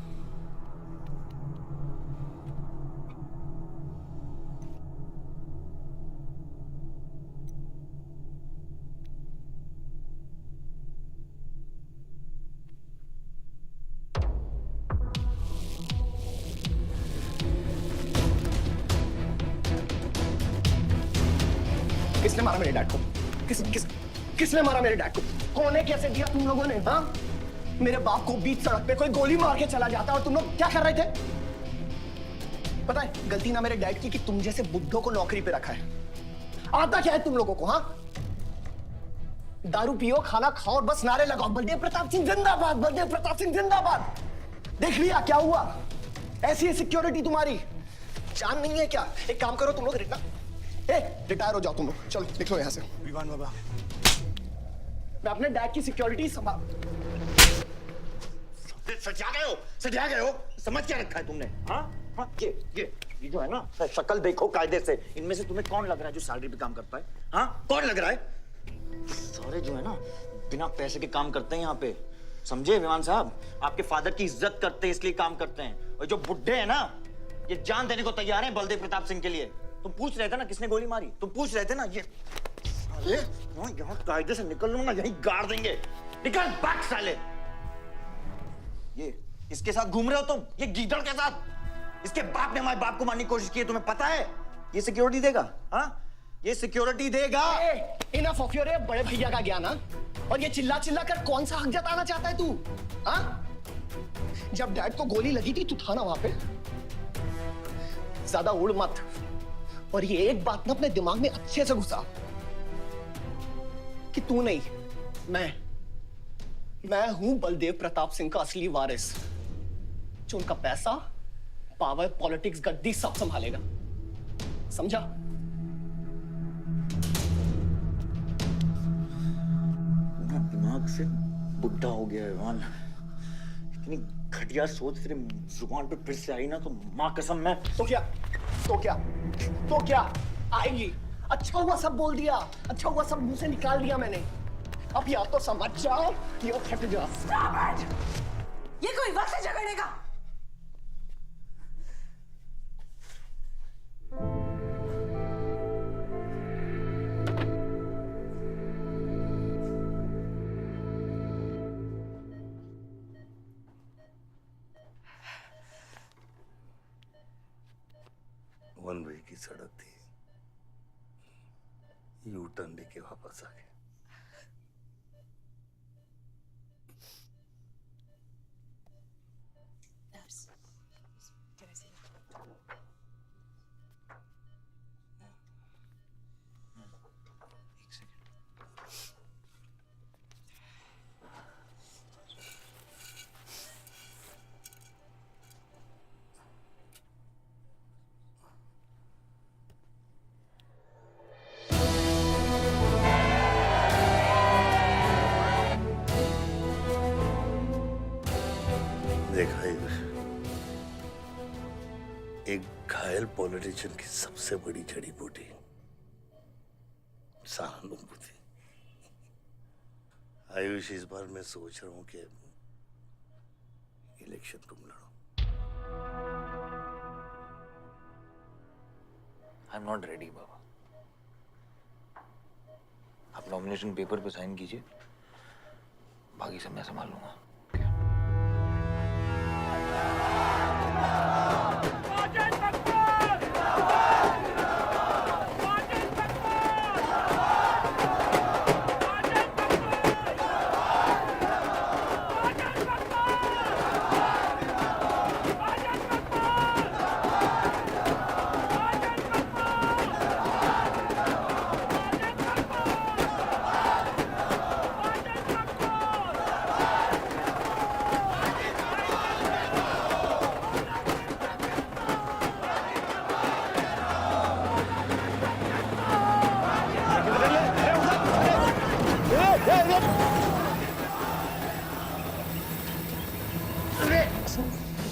किसने मारा मेरे डैड को? किसने मारा मेरे डैड को? कौन है? कैसे दिया तुम लोगों ने? हाँ, मेरे बाप को बीच सड़क पे कोई गोली मार के चला जाता और तुम लोग क्या कर रहे थे? पता है गलती ना मेरे डैड की कि तुम जैसे बुड्ढों को नौकरी पे रखा है। आता क्या है तुम लोगों को? हाँ, दारू पियो, खाना खाओ और बस नारे लगाओ, बलदेव प्रताप सिंह जिंदाबाद, बलदेव प्रताप सिंह जिंदाबाद। देख लिया क्या हुआ? ऐसी है सिक्योरिटी तुम्हारी। जान नहीं है क्या? एक काम करो तुम लोग, रिटायर हो जाओ तुम लोग। चलो निकलो यहाँ से। विवान बाबा, मैं अपने डैड की सिक्योरिटी संभाल। सजा गए हो। समझ क्या रखा है तुमने? हाँ हाँ, ये जो है ना, शक्ल देखो कायदे से। इनमें से तुम्हें कौन लग रहा है जो सैलरी पे काम करता है? हाँ, कौन लग रहा है? सारे जो है ना बिना पैसे के काम करते हैं यहाँ पे, समझे विमान साहब? आपके फादर की इज्जत करते हैं इसलिए काम करते हैं। और जो बुड्ढे हैं ना, ये जान देने को तैयार हैं बलदेव प्रताप सिंह के लिए। तुम पूछ रहे थे ना किसने गोली मारी? तुम पूछ रहे थे ना? ये साले यहाँ कायदे से निकल लो ना, यहीं गाड़ देंगे। निकल भाग साले। ये इसके साथ घूम रहे हो तुम, ये गीदड़ के साथ। इसके बाप ने हमारे बाप को मारने की कोशिश की है, तुम्हें पता है? ये सिक्योरिटी देगा? हाँ, ये सिक्योरिटी देगा। इनफ ऑफ योर बड़े भैया का ज्ञान। और ये चिल्ला चिल्ला कर कौन सा हक जताना चाहता है तू? हाँ, जब डैड को गोली लगी थी तू था ना वहां पे? ज्यादा उड़ मत। और ये एक बात ना अपने दिमाग में अच्छे से घुसा कि तू नहीं, मैं हूं बलदेव प्रताप सिंह का असली वारिस, जो उनका पैसा, पावर, पॉलिटिक्स, गद्दी सब संभालेगा। समझा? दिमाग से बुढ़ा हो गया है वन। इतनी घटिया सोच तेरे जुबान पे फिर से आई ना तो माँ कसम मैं तो क्या आएगी? अच्छा हुआ सब बोल दिया, अच्छा हुआ सब मुंह से निकाल दिया मैंने। अब या तो समझ जाओ या फट जाओ। ये कोई वक्त है झगड़ने का? वन वे की सड़क थी, यू टर्न लेके वापस आ गए। घायल पॉलिटिशियन की सबसे बड़ी जड़ी बूटी सहानुभूति। आयुष, इस बार मैं सोच रहा हूं कि इलेक्शन तुम लड़ो। आई एम नॉट रेडी बाबा। आप नॉमिनेशन पेपर पे साइन कीजिए, बाकी सब मैं संभालूंगा।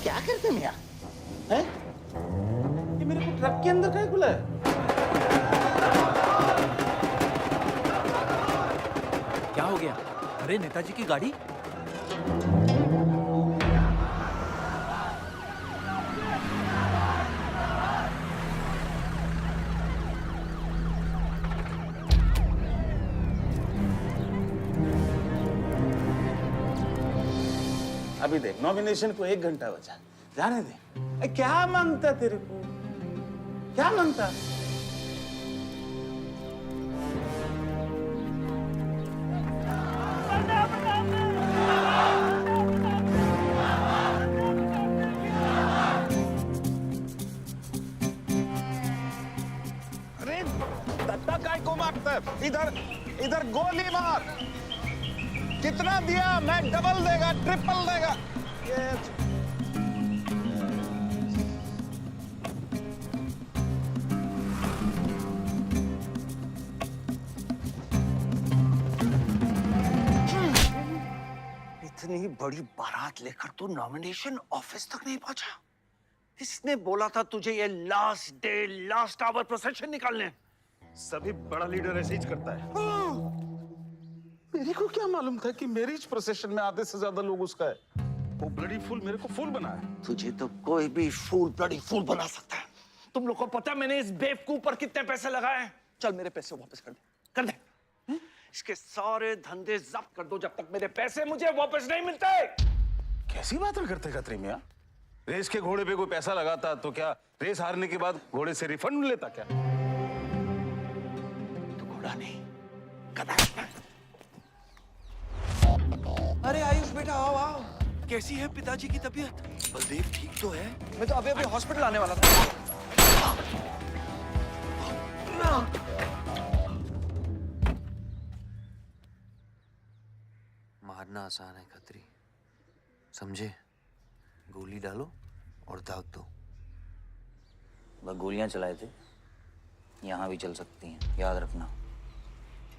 क्या करते मियां? हैं? ये मेरे को ट्रक के अंदर क्या खुला है? क्या हो गया? अरे नेताजी की गाड़ी। अभी देख, नॉमिनेशन को 1 घंटा बचा, जाने दे। क्या मांगता तेरे को? क्या मांगता? अरे दत्ता काय को मारता है? इधर गोली मार। कितना दिया? मैं डबल देगा, ट्रिपल देगा। इतनी बड़ी बारात लेकर तू नॉमिनेशन ऑफिस तक नहीं पहुंचा? इसने बोला था तुझे ये last day last hour procession निकालने। सभी बड़ा लीडर ऐसे ही करता है। मेरे को क्या मालूम था कि मेरी इस प्रोसेशन में आधे से ज्यादा लोग उसका है। वो ब्लडी फूल मेरे को फूल बना है। तुझे तो कोई भी फूल ब्लडी फूल बना सकता है। तुम लोग को पता है मैंने इस बेवकूफ पर कितने पैसे लगाए हैं? चल मेरे पैसे वापस कर दे, कर दे। इसके सारे धंधे जब्त कर दो जब तक मेरे पैसे मुझे वापस नहीं मिलते। कैसी बातें करते खतरी मियां? रेस के घोड़े पे कोई पैसा लगाता तो क्या रेस हारने के बाद घोड़े से रिफंड लेता क्या? तो घोड़ा नहीं, गधा। अरे आयुष बेटा, आओ आओ। कैसी है पिताजी की तबीयत? बलदेव ठीक तो है? मैं तो अभी हॉस्पिटल आने वाला था। मारना आसान है खत्री, समझे? गोली डालो और दाग दो। वह गोलियां चलाए थे, यहां भी चल सकती हैं, याद रखना।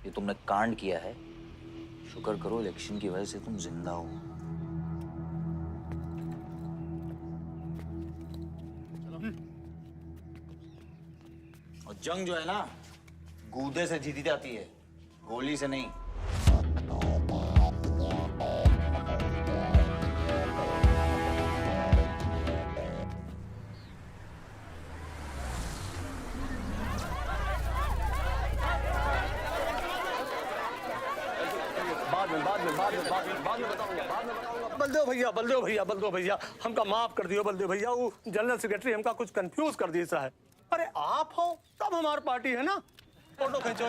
ये तुमने कांड किया है, शुक्र करो इलेक्शन की वजह से तुम जिंदा हो। और जंग जो है ना, गूदे से जीती जाती है, गोली से नहीं। बलदेव भैया हमका माफ कर दियो। बलदेव भैया, वो जनरल सेक्रेटरी हमका कुछ कंफ्यूज कर दिया है। अरे आप हो तब हमारी पार्टी है ना। फोटो खींचो।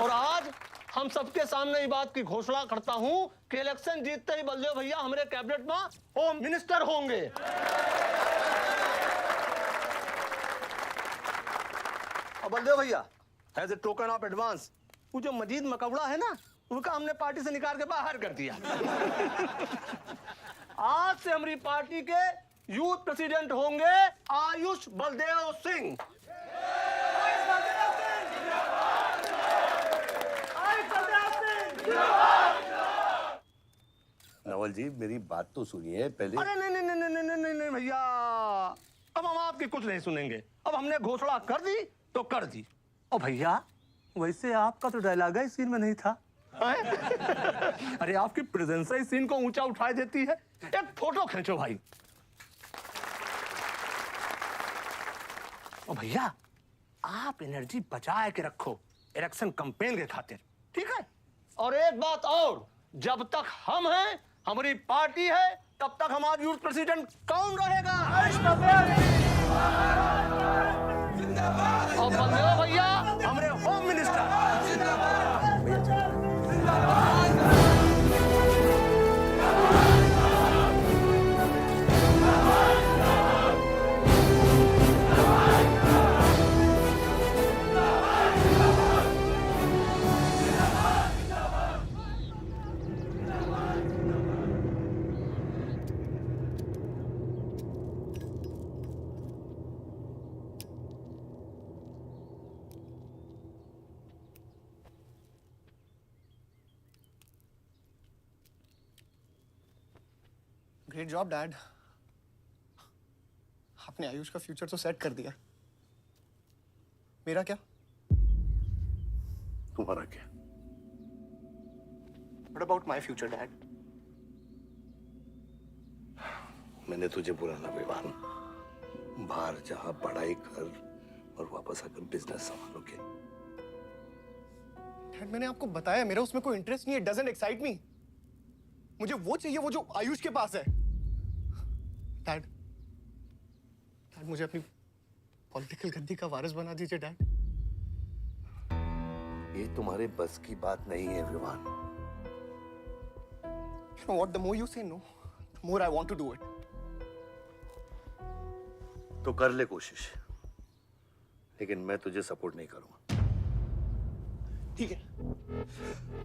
और आज हम सबके सामने ये बात की घोषणा करता हूं कि इलेक्शन जीतते ही बलदेव भैया हमारे कैबिनेट में होम मिनिस्टर होंगे। और बलदेव भैया, as a token of advance, वो जो मजीद मकबड़ा है ना, उनका हमने पार्टी से निकाल के बाहर कर दिया। आज से हमारी पार्टी के यूथ प्रेसिडेंट होंगे आयुष बलदेव सिंह। नवल जी मेरी बात तो सुनिए पहले। अरे नहीं नहीं नहीं नहीं नहीं नहीं नहीं भैया, अब हम आपकी कुछ नहीं सुनेंगे। अब हमने घोषणा कर दी तो कर दी। ओ भैया, वैसे आपका तो डायलॉग इस सीन में नहीं था। अरे आपकी प्रेजेंस इस सीन को ऊंचा उठा देती है। एक फोटो खींचो भाई। ओ भैया, आप एनर्जी बचा के रखो इलेक्शन कैंपेन के खातिर, ठीक है? और एक बात और, जब तक हम हैं, हमारी पार्टी है, तब तक हमारा यूथ प्रेसिडेंट कौन रहेगा? और बंदे हो भैया हमारे home minister. Great job dad. आपने आयुष का फ्यूचर तो सेट कर दिया, मेरा क्या? तुम्हारा क्या? What about my future, Dad? मैंने तुझे पुराना विवान, बाहर जहां पढ़ाई कर और वापस आकर बिजनेस संभालोगे। डैड मैंने आपको बताया मेरा उसमें कोई इंटरेस्ट नहीं है। Doesn't excite me. मुझे वो चाहिए वो जो आयुष के पास है। डैड मुझे अपनी पॉलिटिकल गद्दी का वारिस बना दीजिए डैड। ये तुम्हारे बस की बात नहीं है Vivaan. You know what? The more you say no, the more I want to do it. तो कर ले कोशिश, लेकिन मैं तुझे सपोर्ट नहीं करूंगा। ठीक है,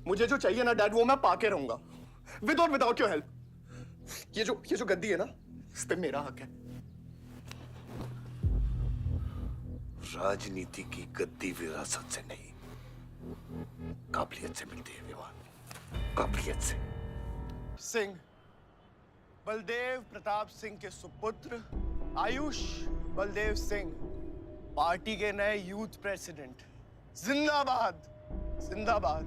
मुझे जो चाहिए ना डैड वो मैं पाके रहूंगा, विद और विदाउट योर हेल्प। ये जो गद्दी है ना, इस पे मेरा हक है। राजनीति की गद्दी विरासत से नहीं, काबिलियत से मिलती है विवान, काबिलियत से। सिंह, बलदेव प्रताप सिंह के सुपुत्र आयुष बलदेव सिंह, पार्टी के नए यूथ प्रेसिडेंट। जिंदाबाद जिंदाबाद।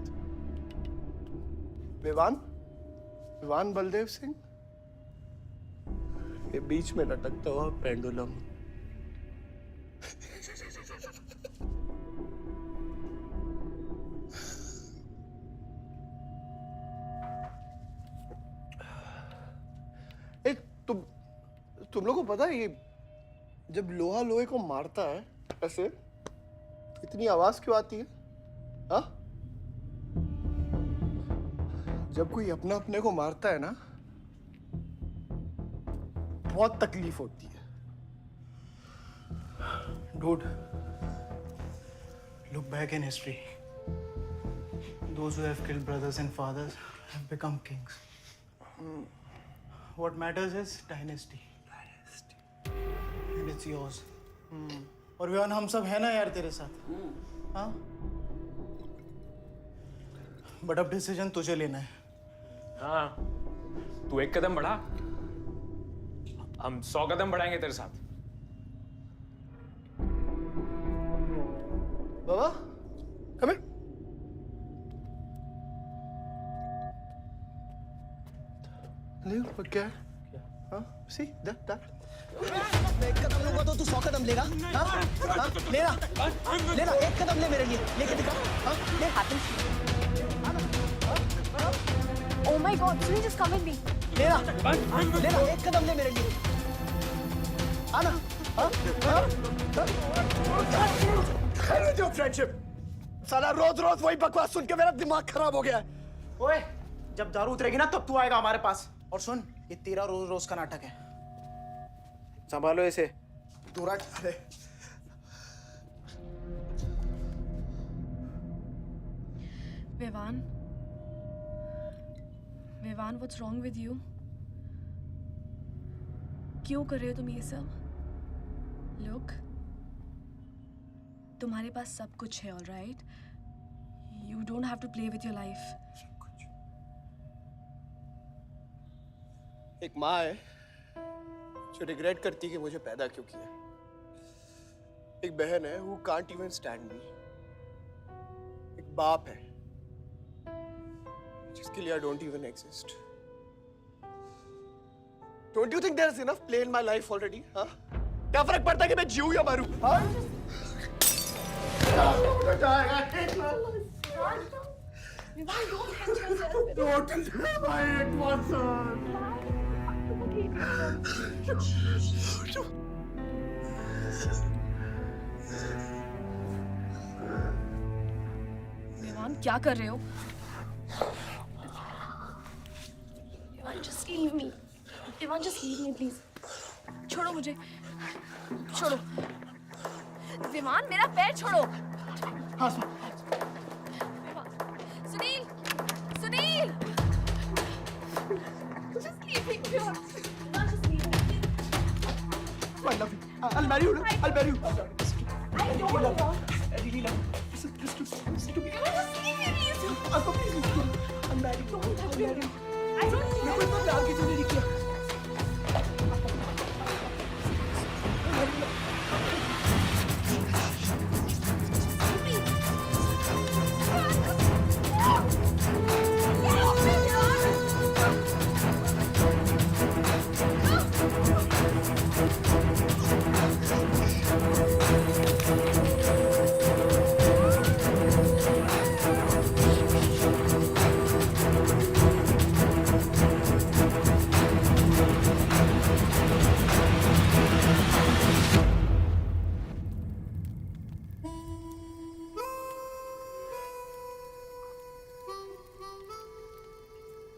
विवान बलदेव सिंह, ये बीच में लटकता हुआ पेंडुलम। तुम लोगों को पता है ये जब लोहा लोहे को मारता है ऐसे, इतनी आवाज क्यों आती है? हाँ? जब कोई अपना अपने को मारता है ना, बहुत तकलीफ होती है। Dude, look back in history. Those who have killed brothers and fathers have become kings. What matters is dynasty. And it's yours. और विवान हम सब है ना यार तेरे साथ, हाँ? बट अब डिसीजन तुझे लेना है। हाँ, तू एक कदम बढ़ा, हम 100 कदम बढ़ाएंगे तेरे साथ। बाबा, come here. ले, what क्या है? हाँ, see that. मैं एक कदम लूंगा तो तू 100 कदम लेगा? हाँ? हाँ? लेना, एक कदम ले मेरे लिए, लेके दिखा। हाँ? ले Oh my God, Sunny, just come with me. लेना, एक कदम ले मेरे लिए। आना, हाँ? जो फ्रेंडशिप, साला रोज वही बकवास सुन के मेरा दिमाग खराब हो गया है। ओए, जब दारू उतरेगी ना तब तू आएगा हमारे पास। और सुन, ये तेरा रोज का नाटक है, संभालो इसे। दूर हट। Vivaan, what's wrong with you? क्यों कर रहे हो तुम ये सब? Look, तुम्हारे पास सब कुछ है, all right? You don't have to play with your life. एक माँ है जो रिग्रेट करती है कि मुझे पैदा क्यों किया। एक बहन है who can't even stand me। एक बाप है जिसके लिए I don't even exist। Don't you think there is enough play in my life already? हाँ? क्या फर्क पड़ता है कि मैं जीऊँ या मरूँ? हाँ? Don't live by it, Watson. Vivaan क्या कर रहे हो? Vivaan just leave me. Vivaan just leave me please. छोड़ो मुझे. छोड़ो. विवान मेरा पैर छोड़ो. हाँ Sunil. Sunil. Just leave me. Vivaan just leave me. I love you. I'll marry you. I'll marry you. I don't love. I really love you. Listen to me. Vivaन just leave me please. Asko, please listen to me. I'll marry you. I'll marry you. I don't care. मैं कोई इतना प्यार किसी ने नहीं किया।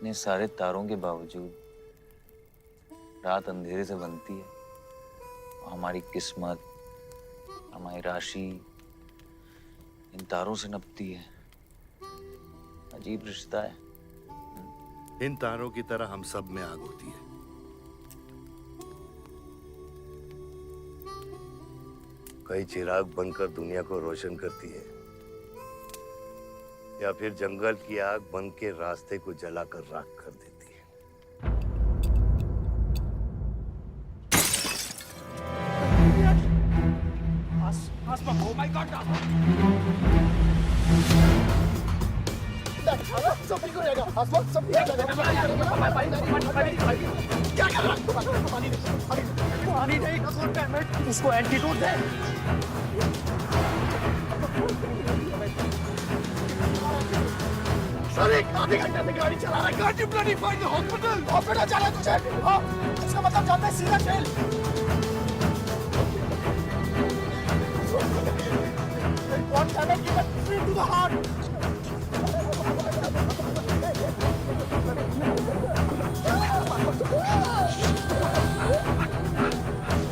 इतने सारे तारों के बावजूद रात अंधेरे से बनती है। हमारी किस्मत, हमारी राशि इन तारों से नपती है। अजीब रिश्ता है। इन तारों की तरह हम सब में आग होती है। कई चिराग बनकर दुनिया को रोशन करती है, या फिर जंगल की आग बन के रास्ते को जलाकर राख कर देती है। Oh my God! सब ठीक हो जाएगा। आसमान सब ठीक हो जाएगा। क्या कर रहा है? पानी नहीं, उसको एंटीडोट दे। सर एक आधे घंटे से गाड़ी चला रहा है। Can't you bloody find the hospital? Hospital जाना है तुझे? हाँ, इसका मतलब जानता है सीधा jail. What damage given straight to the heart?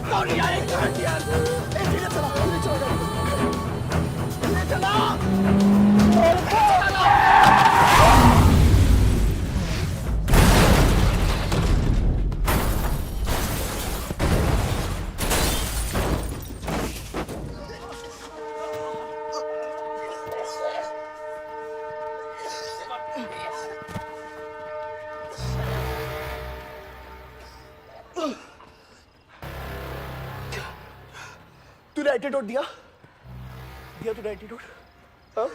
Sorry, I can't hear. धीरे चला, धीरे चला, धीरे चला। तूने एंटीडोट दिया? दिया तूने एंटीडोट? हाँ?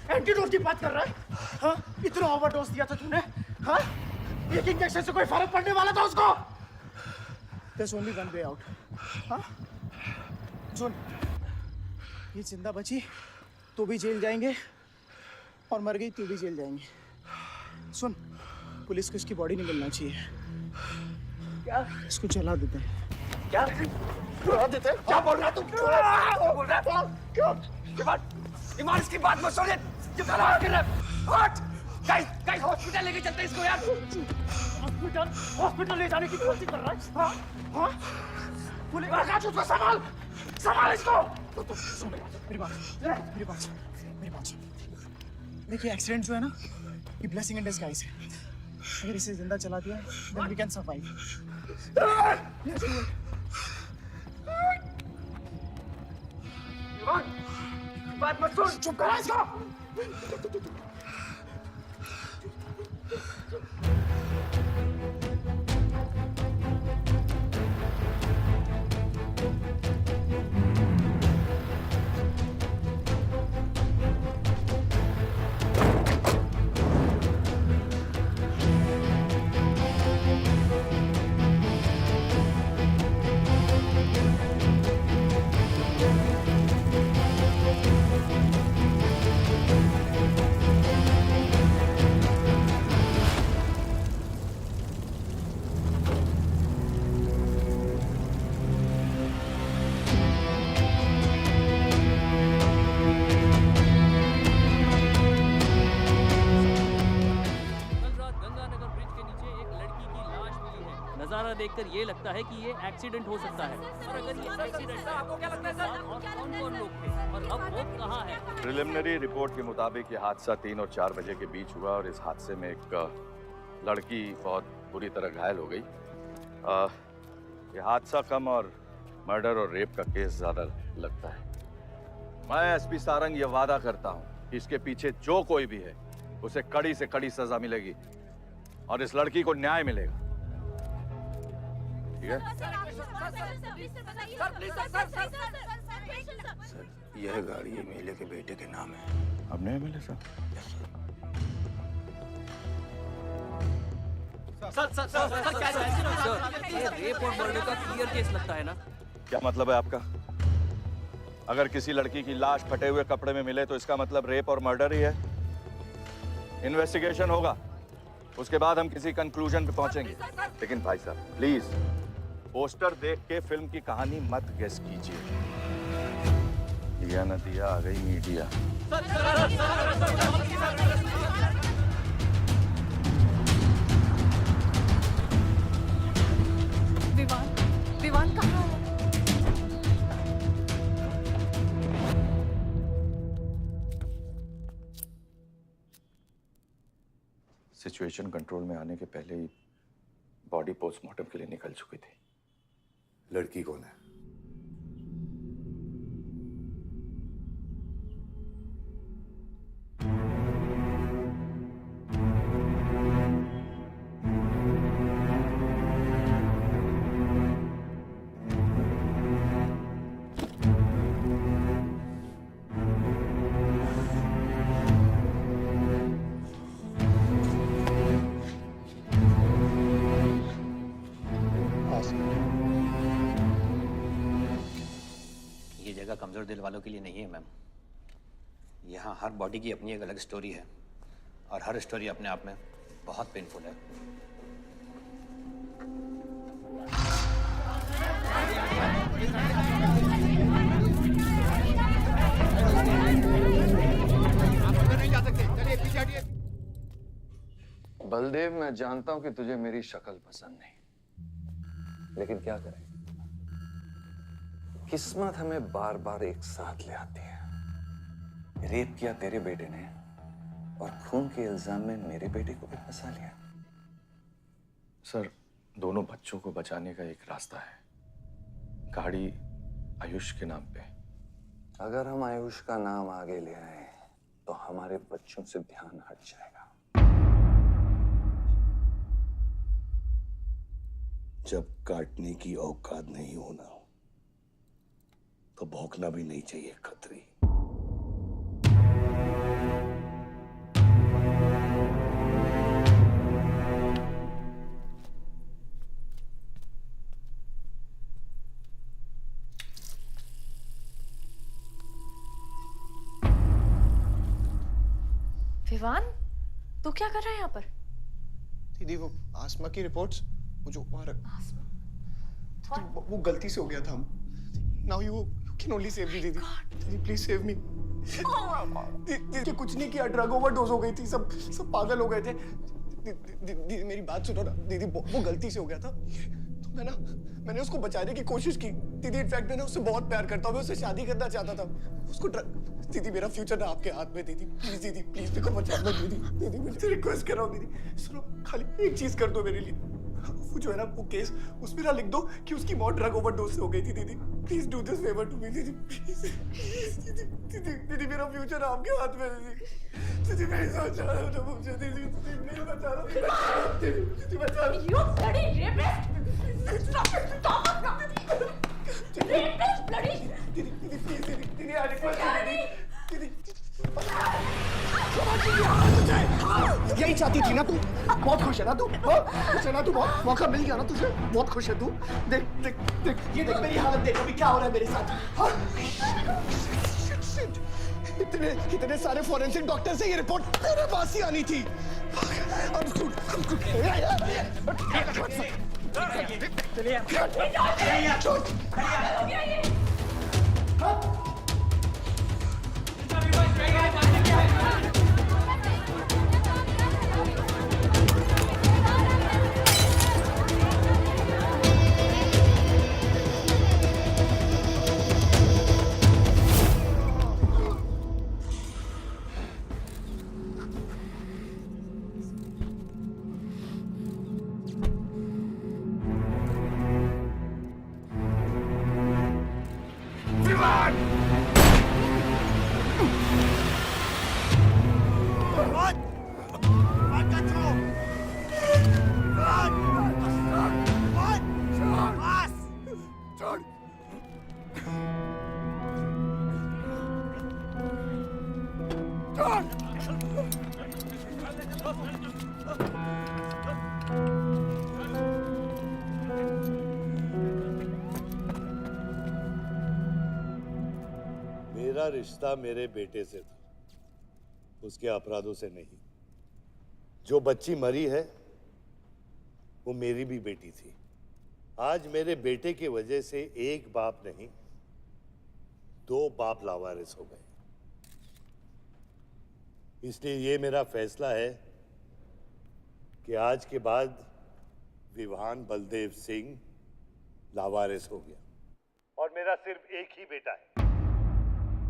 एंटीडोट की बात कर रहा है? हाँ? इतना ओवरडोज दिया था तूने? हाँ? एक इंजेक्शन से कोई फर्क पड़ने वाला था उसको? There's only one way out. हाँ? सुन, ये जिंदा बची तो भी जेल जाएंगे और मर गई तो भी जेल जाएंगे। सुन, पुलिस को इसकी बॉडी नहीं मिलना चाहिए। क्या? इसको जला देते हैं। क्या? जला देते हैं? क्या बोल रहा है तू? क्या बोल रहा है? क्यों? ईमान इसकी बात मत सुनिए। ये गलत कर रहा है। हट! गाइस हॉस्पिटल लेके चलते हैं इसको यार। हॉस्पिटल ले जाने की कोशिश कर रहा है? हाँ? हाँ? पुलिस उसको संभाल इसको। तो सुन मेरी बात। देखिए एक्सीडेंट जो है ना, ये ब्लेसिंग इन डिस्गाइज है। अगर इसे जिंदा चला दिया, then we can survive. ईमान, बात मत सुन। चुप करा इसको। नजारा देखकर ये लगता है कि ये एक्सीडेंट हो सकता है, और अगर ये एक्सीडेंट है आपको क्या लगता है सर? और कौन-कौन लोग थे और अब वो कहाँ है? प्रिलिमिनरी रिपोर्ट के मुताबिक ये हादसा 3 और 4 बजे के बीच हुआ और इस हादसे में एक लड़की बहुत बुरी तरह घायल हो गई। ये हादसा कम और मर्डर और रेप का केस ज्यादा लगता है। मैं एसपी सारंग ये वादा करता हूँ कि इसके पीछे जो कोई भी है उसे कड़ी से कड़ी सजा मिलेगी और इस लड़की को न्याय मिलेगा। ठीक है? सर, यह गाड़ी एमएलए के बेटे के नाम है। अब नहीं मिले सर? सर क्या सर, ये रेप और मर्डर का क्लियर केस लगता है ना? क्या मतलब है आपका? अगर किसी लड़की की लाश फटे हुए कपड़े में मिले तो इसका मतलब रेप और मर्डर ही है। इन्वेस्टिगेशन होगा, उसके बाद हम किसी कंक्लूजन पे पहुंचेंगे। लेकिन भाई साहब प्लीज पोस्टर देख के फिल्म की कहानी मत गेस कीजिए। दिया न दिया आ गई मीडिया। विवान कहाँ है? सिचुएशन कंट्रोल में आने के पहले ही बॉडी पोस्टमार्टम के लिए निकल चुकी थी। लड़की कौन है? कमजोर दिल वालों के लिए नहीं है मैम। यहाँ हर बॉडी की अपनी एक अलग स्टोरी है और हर स्टोरी अपने आप में बहुत पेनफुल है। बलदेव, मैं जानता हूं कि तुझे मेरी शक्ल पसंद नहीं, लेकिन क्या करें, किस्मत हमें बार बार एक साथ ले आती है। रेप किया तेरे बेटे ने और खून के इल्जाम में मेरे बेटे को भी फंसा लिया। सर, दोनों बच्चों को बचाने का एक रास्ता है, गाड़ी आयुष के नाम पे। अगर हम आयुष का नाम आगे ले आए तो हमारे बच्चों से ध्यान हट जाएगा। जब काटने की औकात नहीं होना तो भौंकना भी नहीं चाहिए खतरी। विवान, तू क्या कर रहा है यहाँ पर? दीदी, वो आसमा की रिपोर्ट्स, वो जो वहाँ वो गलती से हो गया था। Now you can only save me, दीदी। दीदी please save me। दीदी कुछ नहीं किया, ड्रग ओवरडोज हो गई थी, सब पागल हो गए थे। दीदी मेरी बात सुनो ना, दीदी वो गलती से हो गया था। तो मैंने उसको बचाने की कोशिश की। दीदी इनफैक्ट मैं उससे बहुत प्यार करता हूँ, मैं उससे शादी करना चाहता था। उसको दीदी मेरा फ्यूचर ना आपके हाथ में। दीदी प्लीज मेरे को बचा लो। दीदी मुझे रिक्वेस्ट कर रहा हूँ। दीदी सुनो, खाली एक चीज कर दो मेरे लिए। वो जो है ना वो केस उसमें ना लिख दो कि उसकी मौत ड्रग ओवरडोज से हो गई थी दीदी। Please do this favour to me दीदी, प्लीज दीदी मेरा फ्यूचर आपके हाथ में है दीदी। दीदी मैं सोच रहा हूँ ना मुझे दीदी नहीं बचा रहा दीदी बचा रहा। You bloody rapist! Stop it! Stop it! Rapist! Bloody! दीदी प्लीज दीदी आई रिक्वेस्ट दीदी यही चाहती थी ना तू? बहुत खुश है ना तू? खुश है ना तू? बहुत मौका मिल गया ना तुझे? बहुत खुश है तू? देख देख देख ये देख मेरी हालत देख अभी क्या हो रहा है मेरे साथ। इतने सारे फॉरेंसिक डॉक्टर से ये रिपोर्ट तेरे पास ही आनी थी। मेरा रिश्ता मेरे बेटे से था, उसके अपराधों से नहीं। जो बच्ची मरी है वो मेरी भी बेटी थी। आज मेरे बेटे की वजह से एक बाप नहीं 2 बाप लावारिस हो गए। इसलिए ये मेरा फैसला है कि आज के बाद विवान बलदेव सिंह लावारिस हो गया और मेरा सिर्फ एक ही बेटा है,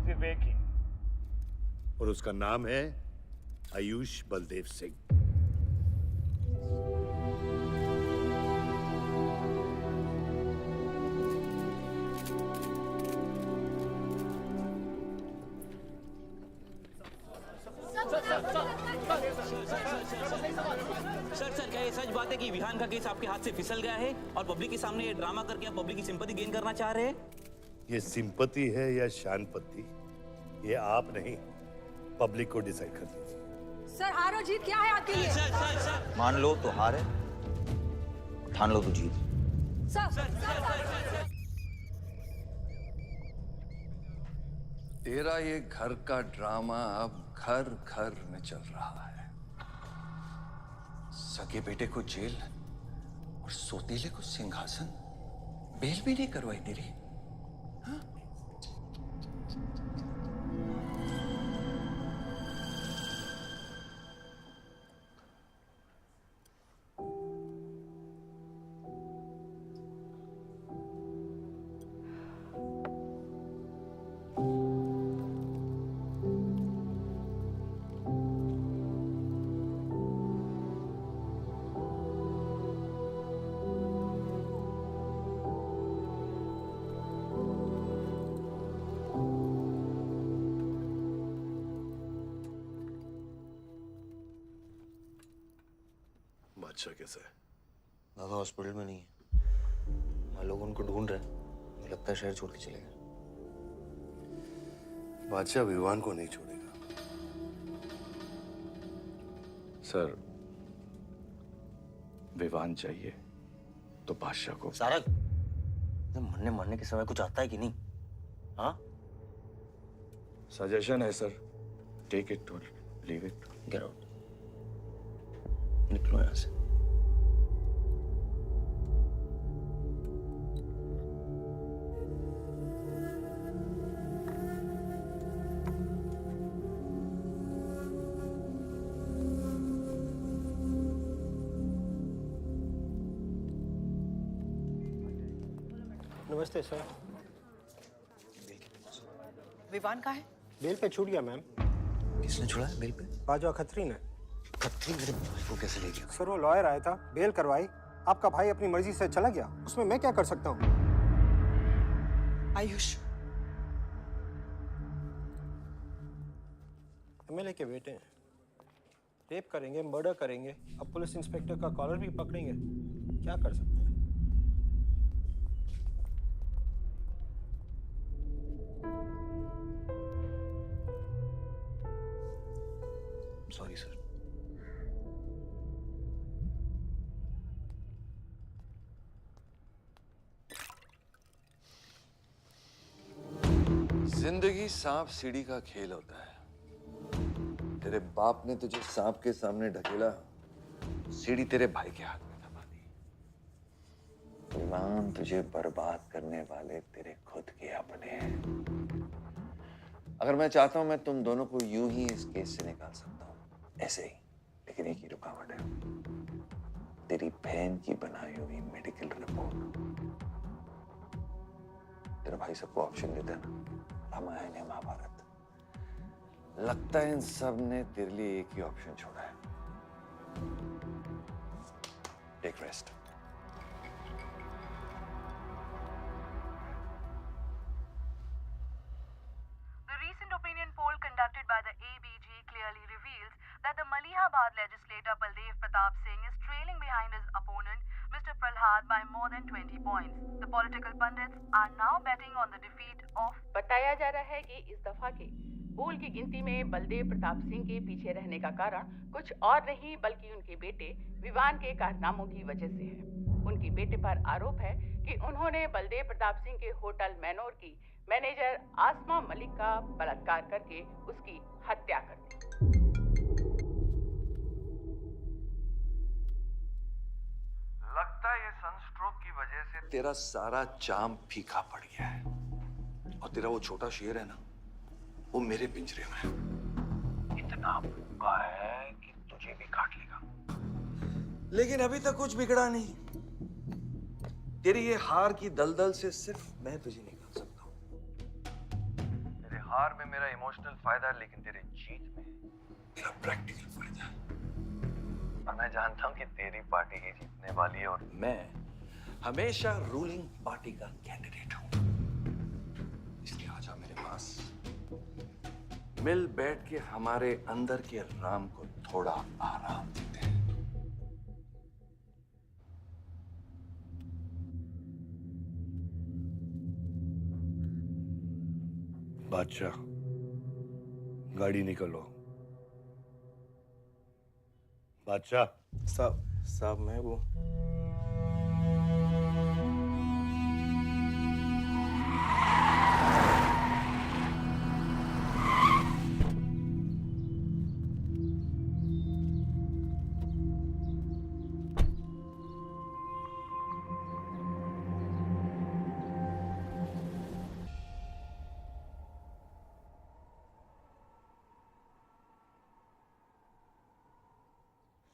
सिर्फ एक ही, और उसका नाम है आयुष बलदेव सिंह। सर क्या ये सच बात है कि विहान का केस आपके हाथ से फिसल गया है और पब्लिक के सामने ये ड्रामा करके आप पब्लिक की सिंपैथी गेन करना चाह रहे हैं? ये सिंपैथी है या शानपत्ती, ये आप नहीं पब्लिक को डिसाइड कर दीजिए। सर हार और जीत क्या है आपके लिए? मान लो तो हार है, ठान लो तो जीत। तेरा ये घर का ड्रामा अब घर घर में चल रहा है। सगे बेटे को जेल और सोतीले को सिंहासन, बेल भी नहीं करवाई तेरी। बादशाह कैसा है? दादा हॉस्पिटल में नहीं है। हम लोग उनको ढूंढ रहे हैं। मुझे लगता है शहर छोड़ के चले गए। बादशाह विवान को नहीं छोड़ेगा। सर, विवान चाहिए तो बादशाह को। सारंग, मरने के समय कुछ आता है कि नहीं? हाँ? सजेशन है सर, टेक इट और लीव इट। गेट आउट, निकलो यहाँ से। नमस्ते सर। विवान कहाँ है? बेल पे छूट गया मैम। किसने छुड़ा बेल पे? बाजवा खत्री ने। खत्री मेरे भाई को कैसे ले गया? सर वो लॉयर आया था, बेल करवाई, आपका भाई अपनी मर्जी से चला गया, उसमें मैं क्या कर सकता हूँ? आयुष, एमएलए के बेटे हैं, रेप करेंगे, मर्डर करेंगे, अब पुलिस इंस्पेक्टर का कॉलर भी पकड़ेंगे, क्या कर सकते हैं? Sorry sir. जिंदगी सांप सीढ़ी का खेल होता है। तेरे बाप ने तुझे सांप के सामने ढकेला, सीढ़ी तेरे भाई के हाथ में दबा दी। ईमान तुझे बर्बाद करने वाले तेरे खुद के अपने हैं। अगर मैं चाहता हूं, मैं तुम दोनों को यूं ही इस केस से निकाल सकता हूं, ऐसे ही। लेकिन एक ही रुकावट है, तेरी बहन की बनाई हुई मेडिकल रिपोर्ट। तेरा भाई सबको ऑप्शन देता है ना, रामायण या महाभारत। लगता है इन सब ने तेरे लिए एक ही ऑप्शन छोड़ा है, take rest. The recent opinion poll conducted by the ABG clearly reveals that the Malihabad legislator Baldev Pratap Singh is trailing behind his opponent, Mr. Prahlad, by more than 20 points. The political pundits are now betting on the defeat of. बताया जा रहा है कि इस दफा के पोल की गिनती में बलदेव प्रताप सिंह के पीछे रहने का कारण कुछ और नहीं बल्कि उनके बेटे विवान के कारनामों की वजह से है। उनके बेटे पर आरोप है कि उन्होंने बलदेव प्रताप सिंह के होटल मैनोर की मैनेजर आसमा मलिक का बलात्कार करके उसकी हत्या कर दी। लगता है ये सनस्ट्रोक की वजह से तेरा सारा चाम फीका पड़ गया है, और तेरा वो छोटा शेर है ना, वो मेरे पिंजरे में है। इतना भूखा है कि तुझे भी काट लेगा। लेकिन अभी तक कुछ बिगड़ा नहीं। तेरी ये हार की दलदल से सिर्फ मैं तुझे निकाल सकता हूँ। तेरे हार में मेरा इमोशनल फायदा है, लेकिन तेरे जीत में मेरा प्रैक्टिकल फायदा है। और मैं जानता हूँ कि तेरी पार्टी ही जीतने वाली है, और मैं हमेशा रूलिंग पार्टी का कैंडिडेट हूँ। इसलिए आजा मेरे पास, मिल बैठ के हमारे अंदर के राम को थोड़ा आराम देते हैं। बादशाह, गाड़ी निकलो। बादशाह साहब मैं वो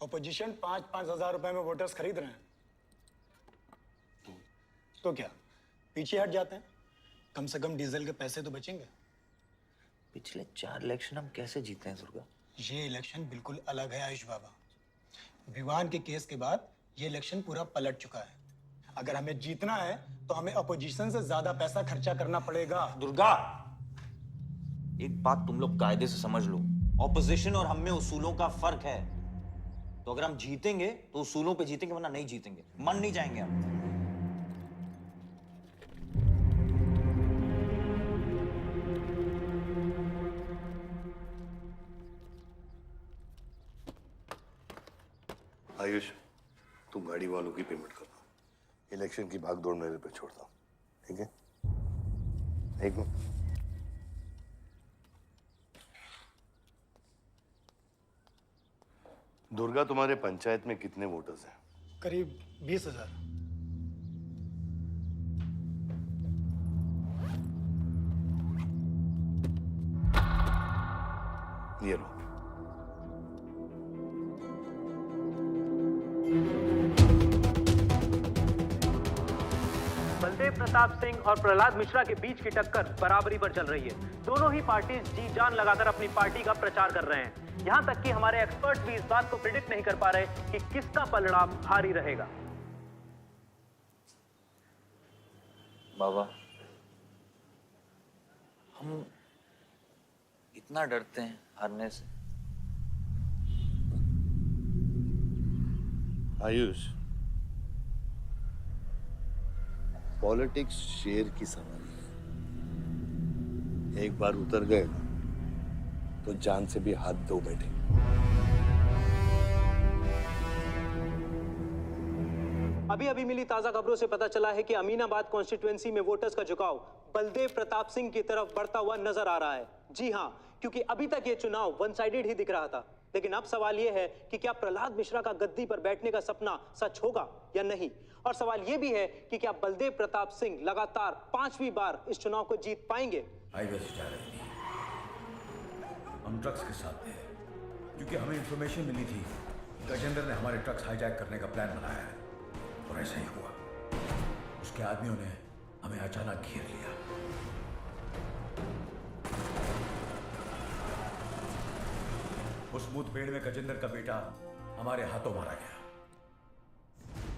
अपोजिशन 5-5 हजार रुपए में वोटर्स खरीद रहे हैं, तो क्या पीछे हट जाते हैं? कम से कम डीजल के पैसे तो बचेंगे। पिछले 4 इलेक्शन हम कैसे जीते हैं दुर्गा? ये इलेक्शन बिल्कुल अलग है आयुष बाबा। विवान के केस के बाद ये इलेक्शन पूरा पलट चुका है। अगर हमें जीतना है तो हमें अपोजिशन से ज्यादा पैसा खर्चा करना पड़ेगा। दुर्गा, एक बात तुम लोग कायदे से समझ लो, ऑपोजिशन और हम में उसूलों का फर्क है। तो अगर हम जीतेंगे तो उसूलों पे जीतेंगे, वरना नहीं जीतेंगे, मन नहीं जाएंगे हम। आयुष, तुम गाड़ी वालों की पेमेंट कर दो। इलेक्शन की भागदौड़ मेरे पे छोड़ दो, ठीक है? एक मिनट। दुर्गा, तुम्हारे पंचायत में कितने वोटर्स हैं? करीब 20,000। ये लो। बलदेव प्रताप सिंह और प्रहलाद मिश्रा के बीच की टक्कर बराबरी पर चल रही है। दोनों ही पार्टी जी जान लगाकर अपनी पार्टी का प्रचार कर रहे हैं। यहाँ तक कि हमारे एक्सपर्ट भी इस बात को प्रिडिक्ट नहीं कर पा रहे कि किसका परिणाम भारी रहेगा। बाबा, हम इतना डरते हैं हारने से। आयुष, पॉलिटिक्स शेर की सवारी है। एक बार उतर गए तो जान से भी हाथ धो बैठे। अभी अभी मिली ताजा खबरों से पता चला है कि अमीनाबाद कॉन्स्टिट्यूएंसी में वोटर्स का झुकाव बलदेव प्रताप सिंह की तरफ बढ़ता हुआ नजर आ रहा है। जी हां, क्योंकि अभी तक ये चुनाव वन साइडेड ही दिख रहा था, लेकिन अब सवाल ये है कि क्या प्रहलाद मिश्रा का गद्दी पर बैठने का सपना सच होगा या नहीं। और सवाल ये भी है कि क्या बलदेव प्रताप सिंह लगातार 5वीं बार इस चुनाव को जीत पाएंगे। हम ट्रक्स के साथ थे क्योंकि हमें इंफॉर्मेशन मिली थी गजेंद्र ने हमारे ट्रक्स हाईजैक करने का प्लान बनाया है, और ऐसा ही हुआ। उसके आदमियों ने हमें अचानक घेर लिया। उस मुठभेड़ में गजेंद्र का बेटा हमारे हाथों मारा गया।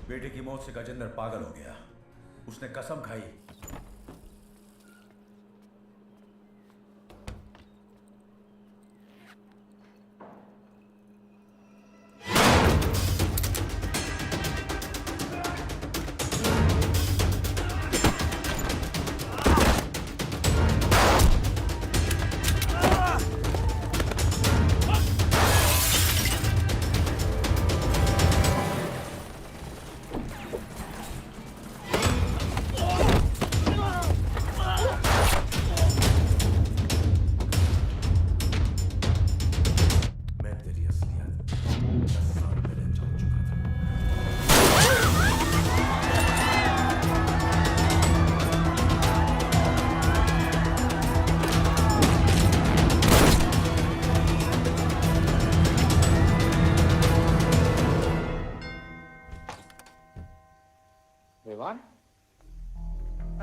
बेटे की मौत से गजेंद्र पागल हो गया। उसने कसम खाई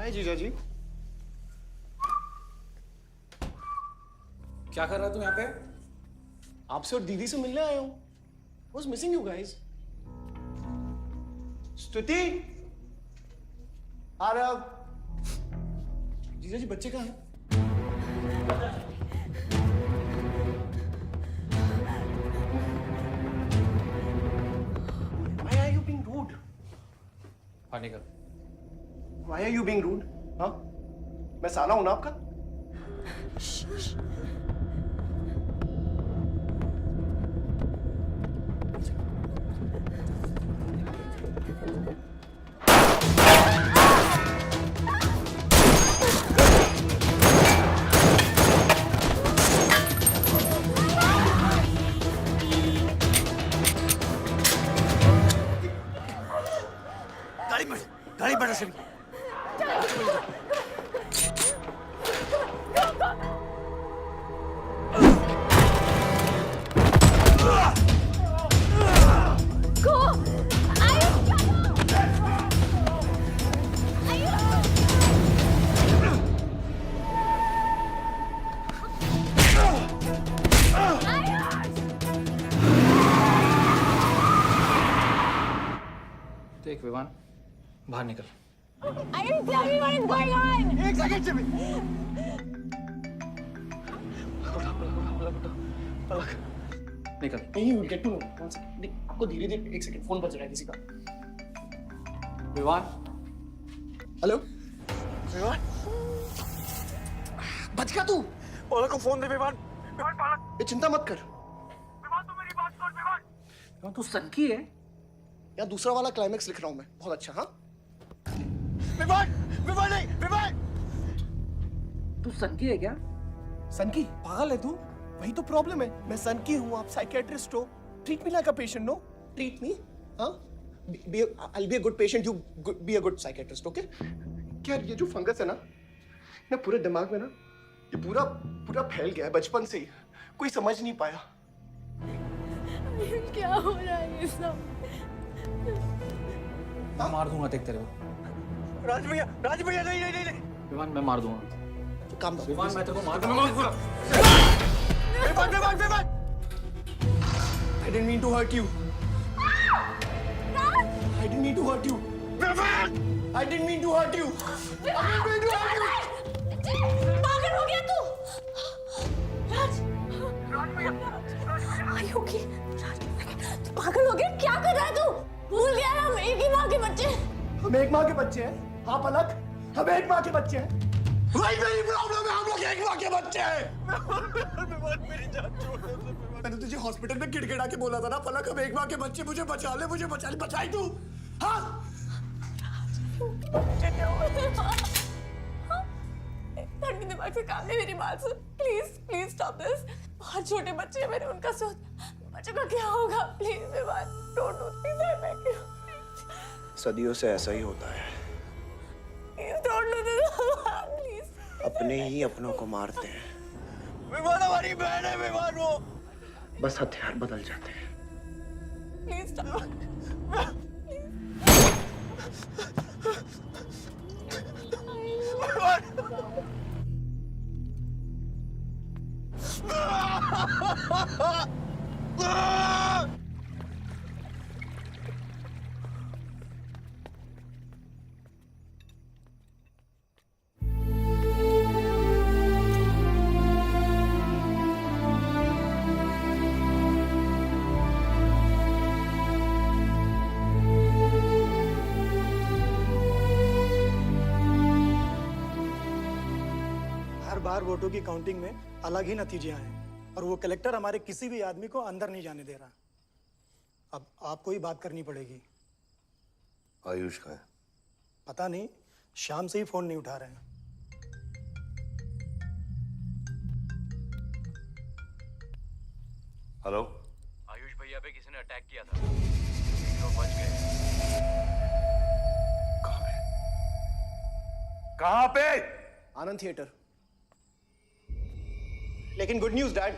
जीजा जी। क्या कर रहा तू यहाँ पे? आपसे और दीदी से मिलने आया हूं। Was missing you guys. स्तुति, आ रहा। जीजा जी बच्चे कहाँ हैं? Why are you being rude? पानी का। Why are you being rude? हाँ? मैं साला हूं ना आपका? गाड़ी बढ़ा सभी। देख विवान, बाहर निकल। Ayush, tell me what is going on. एक सेकंड से भी। निकल। नहीं, you will get to know. One second. नहीं, आपको धीरे-धीरे एक सेकंड फोन बज रहा है किसी का। विवान। हेलो। विवान। बच गया तू। पालक को फोन दे विवान। विवान पालक। ये चिंता मत कर। विवान तू मेरी बात सुन विवान। विवान तू सनकी है? या दूसरा वाला क्लाइमेक्स लिख रहा हूं मैं। बहुत अच्छा हाँ? विवान, विवान नहीं, विवान। तू सनकी है क्या? सनकी? पागल है तू? वही तो प्रॉब्लम है। मैं सनकी हूँ, आप साइकियाट्रिस्ट हो। Treat me like a patient, no? Treat me, हाँ? I'll be a good patient, you be a good psychiatrist, okay? क्या ये जो फंगस है ना पूरे दिमाग में ना, ये पूरा फैल गया है बचपन से ही। कोई समझ नहीं पाया। क्या हो रहा है ये सब? मैं मार दूंगा देख तेरे को। राज भैया नहीं। विवान मैं मार दूंगा। काम विवान मैं तेरे को मार दूंगा। Vivaan. I didn't mean to hurt you. I didn't mean to hurt you. I didn't mean to hurt you. I didn't mean to hurt you. पागल हो गया तू? राज, are you okay? राज, तू पागल हो गया? क्या कर रहा है तू? भूल गया हम एक ही माँ के बच्चे। हम एक माँ के बच्चे हैं। हाँ पलक, हम एक माँ के बच्चे हैं। वही मेरी प्रॉब्लम है, हम लोग एक माँ के बच्चे हैं। मेरी जान छोड़ दे। मैंने तुझे हॉस्पिटल में गिड़गिड़ा के बोला था ना पलक, हम एक माँ के बच्चे, मुझे बचा ले, बचाई तू। हाँ? ठंडी दिमाग से काम नहीं, मेरी बात सुन। Please stop this. बहुत छोटे बच्चे हैं मेरे, उनका सोच बच्चों का क्या होगा? Please Vivaan, don't do this. I beg you. सदियों से ऐसा ही होता है। Don't do this please. अपने ही अपनों को मारते हैं। विवान हमारी बहन है, विवान वो। बस हथियार बदल जाते हैं। Please stop. हर बार वोटों की काउंटिंग में अलग ही नतीजे आए और वो कलेक्टर हमारे किसी भी आदमी को अंदर नहीं जाने दे रहा। अब आपको ही बात करनी पड़ेगी। आयुष का है? पता नहीं, शाम से ही फोन नहीं उठा रहे हैं। हेलो, आयुष भैया पे किसी ने अटैक किया था, तो बच गए। कहाँ पे? आनंद थिएटर। लेकिन गुड न्यूज डैड,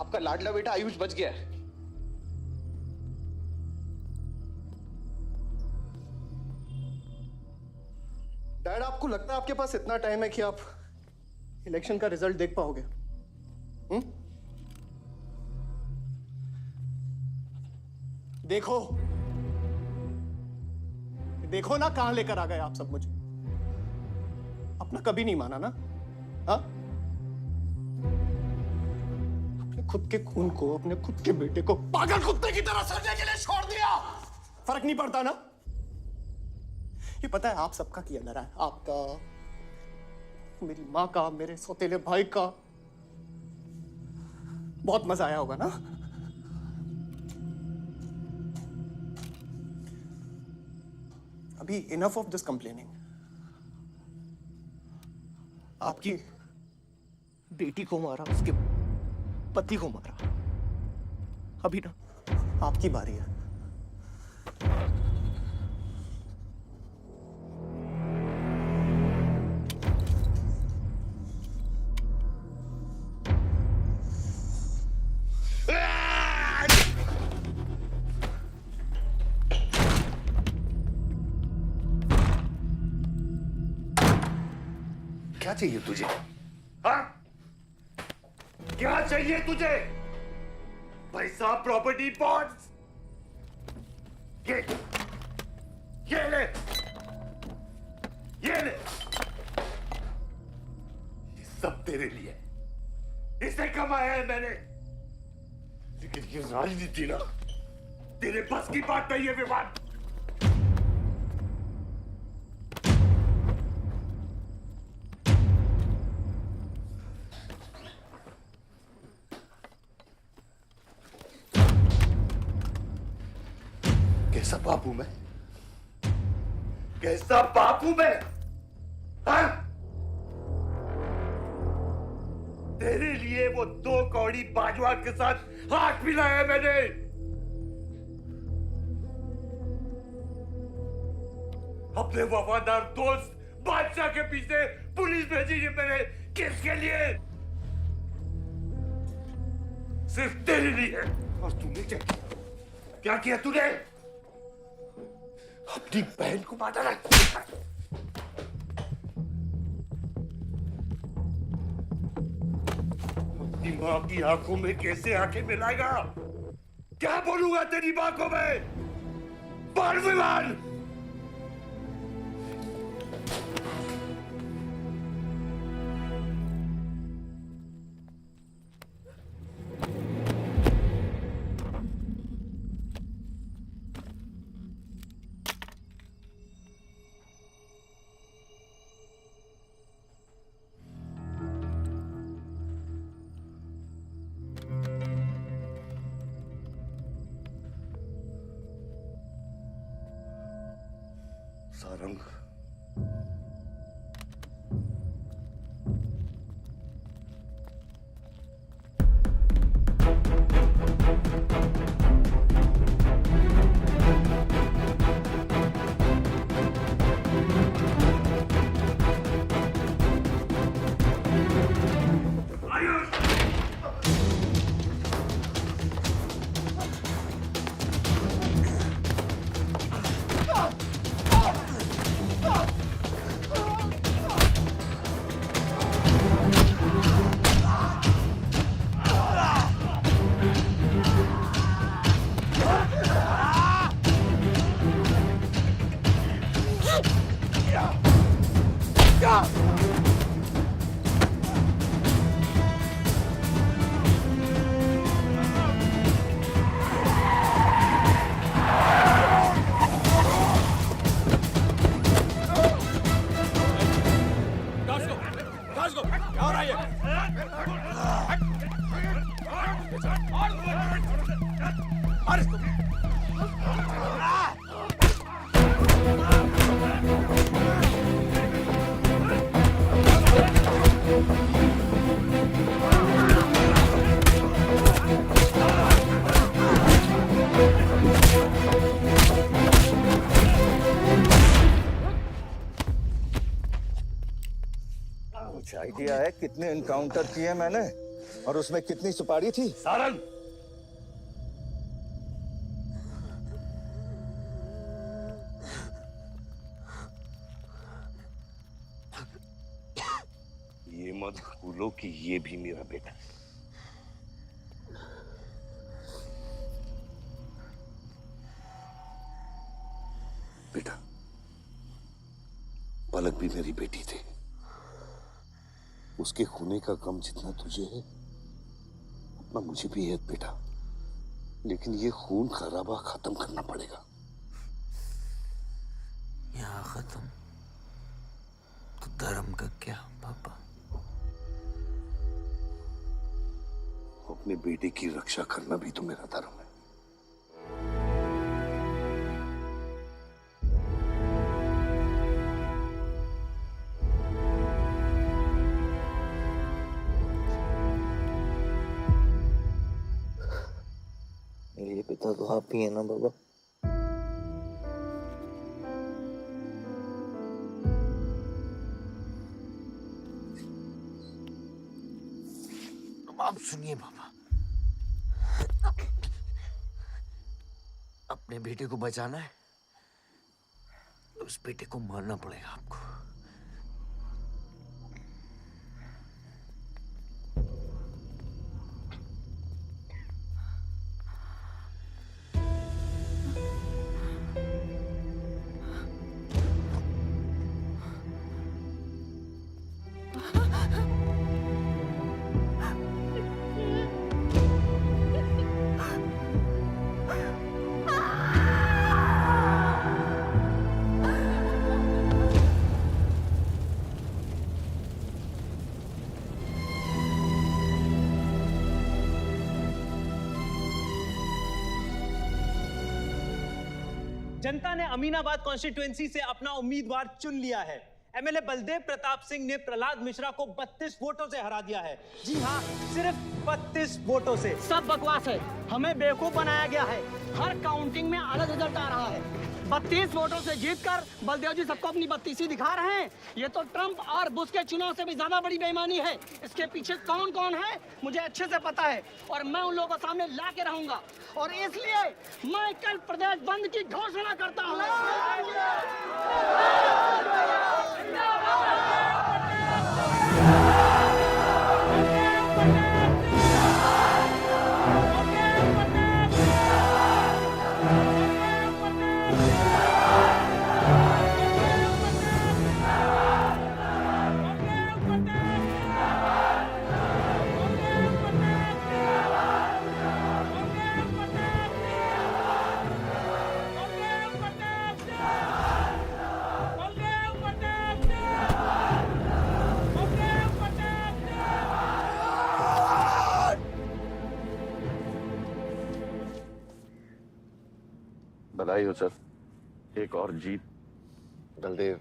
आपका लाडला बेटा आयुष बच गया है। डैड, आपको लगता है आपके पास इतना टाइम है कि आप इलेक्शन का रिजल्ट देख पाओगे? देखो देखो ना, कहां लेकर आ गए आप सब मुझे। अपना कभी नहीं माना ना? हाँ, अपने खुद के खून को, अपने खुद के बेटे को पागल कुत्ते की तरह सड़ने के लिए छोड़ दिया। फर्क नहीं पड़ता ना? ये पता है आप सबका किया डरा है, आपका, मेरी माँ का, मेरे सौतेले भाई का। बहुत मजा आया होगा ना? अभी इनफ ऑफ दिस कंप्लेनिंग। आपकी बेटी को मारा, उसके पति को मारा, अभी ना आपकी बारी है। क्या चाहिए तुझे? हाँ? क्या चाहिए तुझे? पैसा, प्रॉपर्टी, बॉन्ड्स? ये ले, ये ले। ये सब तेरे लिए, इसे कमाया है मैंने। लेकिन ये राजनीति ना तेरे बस की बात नहीं है विवान। कैसा बाप हूं मैं? कैसा बाप हूं मैं? हाँ? तेरे लिए वो 2 कौड़ी बाजवा के साथ हाथ मिलाया मैंने। अपने वफादार दोस्त बादशाह के पीछे पुलिस भेजी है मैंने। किसके लिए? सिर्फ तेरे लिए। और तूने क्या किया तूने? अपनी बहन को मारा ना। अपनी मां की आंखों में कैसे आंखें मिलाएगा? क्या बोलूंगा तेरी मां को मैं? बोल विवान। सारंग, कुछ आइडिया है कितने एनकाउंटर किए मैंने और उसमें कितनी सुपारी थी? सारंग, ये मत भूलो कि ये भी मेरा बेटा है। बेटा, पलक भी मेरी बेटी थी। उसके होने का गम जितना तुझे है उतना मुझे भी है बेटा, लेकिन ये खून खराबा खत्म करना पड़ेगा। यहाँ खत्म तो धर्म का क्या पापा? अपने बेटे की रक्षा करना भी तो मेरा धर्म है। मेरे पिता तो आप ही है ना बाबा? अब आप सुनिए बाबा, अपने बेटे को बचाना है तो उस बेटे को मारना पड़ेगा आपको। जनता ने अमीनाबाद कॉन्स्टिट्यूएंसी से अपना उम्मीदवार चुन लिया है। एमएलए बलदेव प्रताप सिंह ने प्रहलाद मिश्रा को 32 वोटों से हरा दिया है। जी हाँ, सिर्फ 32 वोटों से। सब बकवास है, हमें बेवकूफ बनाया गया है। हर काउंटिंग में अलग रिजल्ट आ रहा है। 32 वोटों से जीतकर बलदेव जी सबको अपनी बत्तीसी दिखा रहे हैं। ये तो ट्रंप और बुश के चुनाव से भी ज्यादा बड़ी बेईमानी है। इसके पीछे कौन कौन है मुझे अच्छे से पता है और मैं उन लोगों के सामने ला के रहूंगा और इसलिए मैं कल प्रदेश बंद की घोषणा करता हूँ। बधाई हो सर, एक और जीत बलदेव,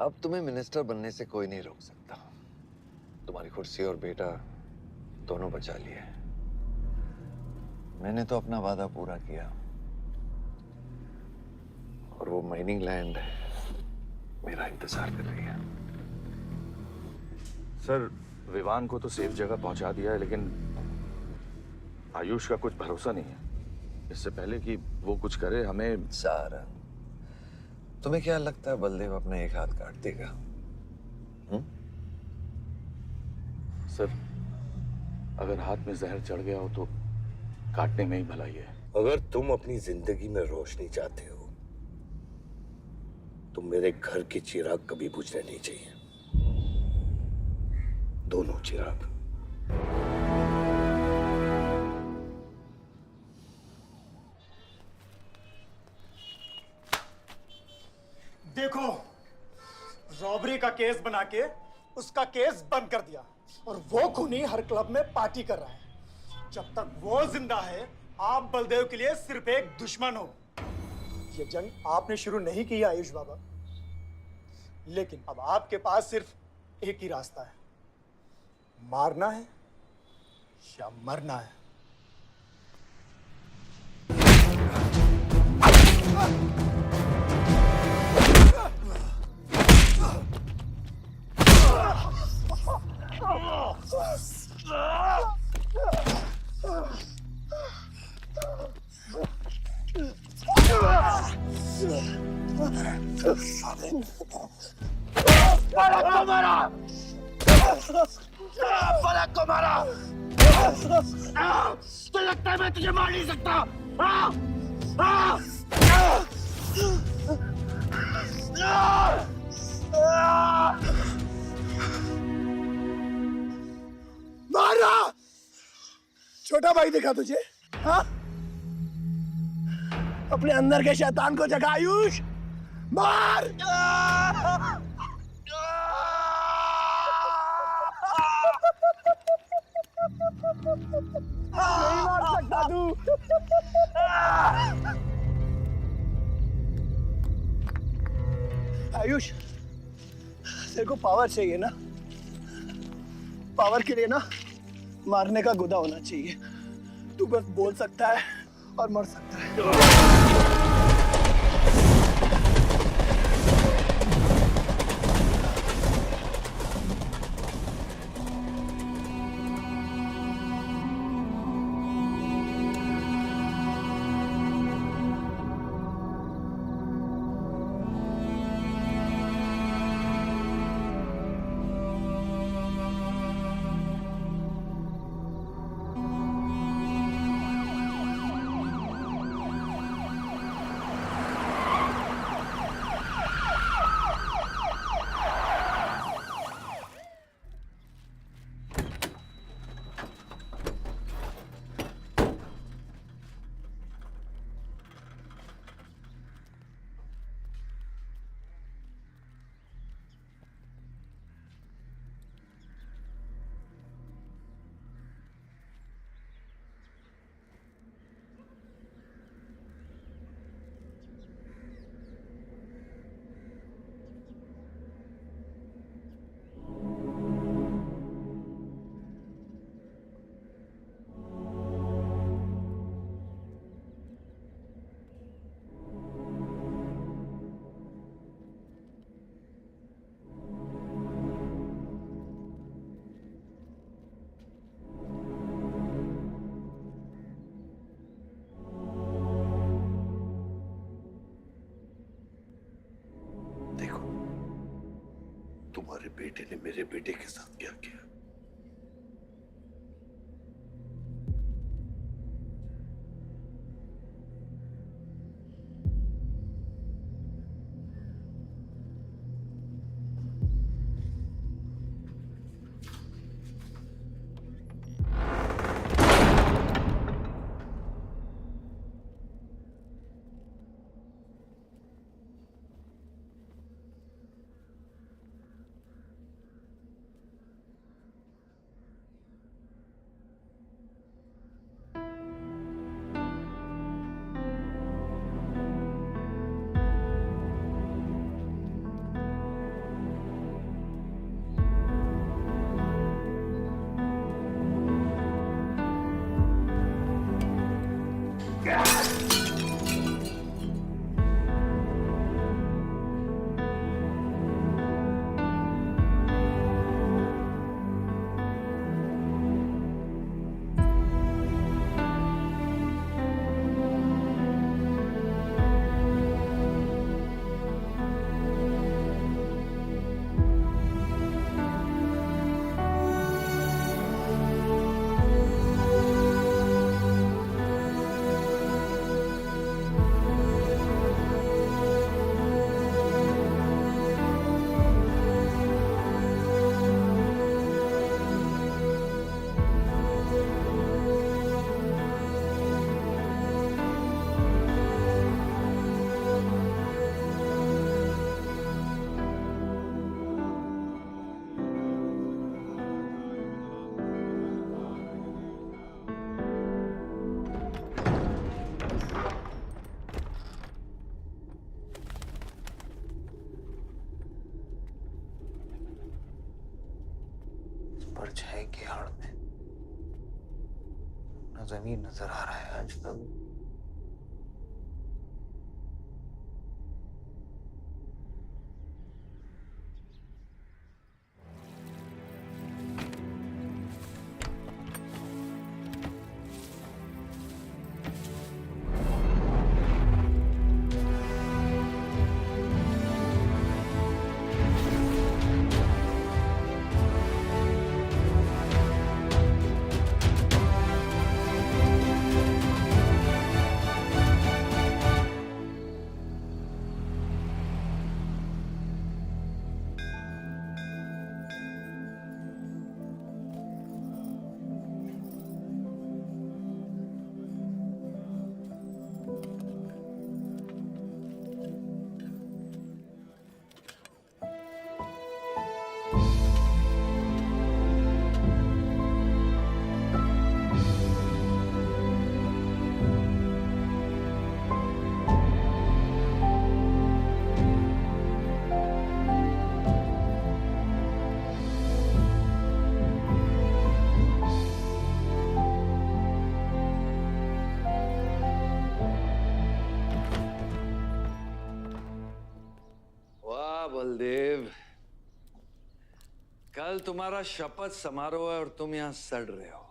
अब तुम्हें मिनिस्टर बनने से कोई नहीं रोक सकता। तुम्हारी कुर्सी और बेटा दोनों बचा लिए। मैंने तो अपना वादा पूरा किया और वो माइनिंग लैंड मेरा इंतजार कर रही है। सर, विवान को तो सेफ जगह पहुंचा दिया है, लेकिन आयुष का कुछ भरोसा नहीं है। इससे पहले कि वो कुछ करे, हमें सारा। तुम्हें क्या लगता है बलदेव अपना एक हाथ काट देगा? सर, अगर हाथ में जहर चढ़ गया हो तो काटने में ही भलाई है। अगर तुम अपनी जिंदगी में रोशनी चाहते हो तो मेरे घर के चिराग कभी बुझने नहीं चाहिए, दोनों चिराग। देखो, रॉबरी का केस बना के उसका केस बंद कर दिया और वो खूनी हर क्लब में पार्टी कर रहा है। जब तक वो जिंदा है, आप बलदेव के लिए सिर्फ एक दुश्मन हो। ये जंग आपने शुरू नहीं की आयुष बाबा, लेकिन अब आपके पास सिर्फ एक ही रास्ता है, मारना है या मरना है। फलक को मारा! फलक को मारा! तो लगता है मैं तुझे मार नहीं सकता। मारा! छोटा भाई दिखा तुझे? हाँ? अपने अंदर के शैतान को जगा आयुष, मार! नहीं मार सकता तू। आयुष, तेरे को पावर चाहिए ना? पावर के लिए ना मारने का गुदा होना चाहिए। तू बस बोल सकता है और मर सकता है। तुम्हारे बेटे ने मेरे बेटे के साथ क्या किया? परछाई के आड़ में न जमीन नजर आ रहा है आज तक। बलदेव, कल तुम्हारा शपथ समारोह है और तुम यहां सड़ रहे हो।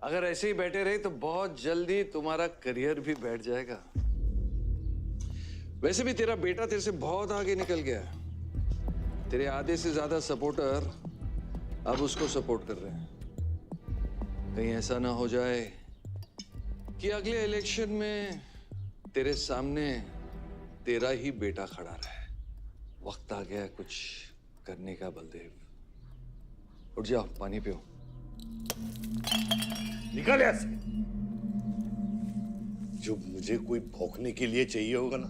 अगर ऐसे ही बैठे रहे तो बहुत जल्दी तुम्हारा करियर भी बैठ जाएगा। वैसे भी तेरा बेटा तेरे से बहुत आगे निकल गया है। तेरे आधे से ज्यादा सपोर्टर अब उसको सपोर्ट कर रहे हैं। कहीं ऐसा ना हो जाए कि अगले इलेक्शन में तेरे सामने तेरा ही बेटा खड़ा रहे। वक्त आ गया कुछ करने का बलदेव। उठ जाओ, पानी पियो। निकल यहाँ से। जब मुझे कोई भौंकने के लिए चाहिए होगा ना,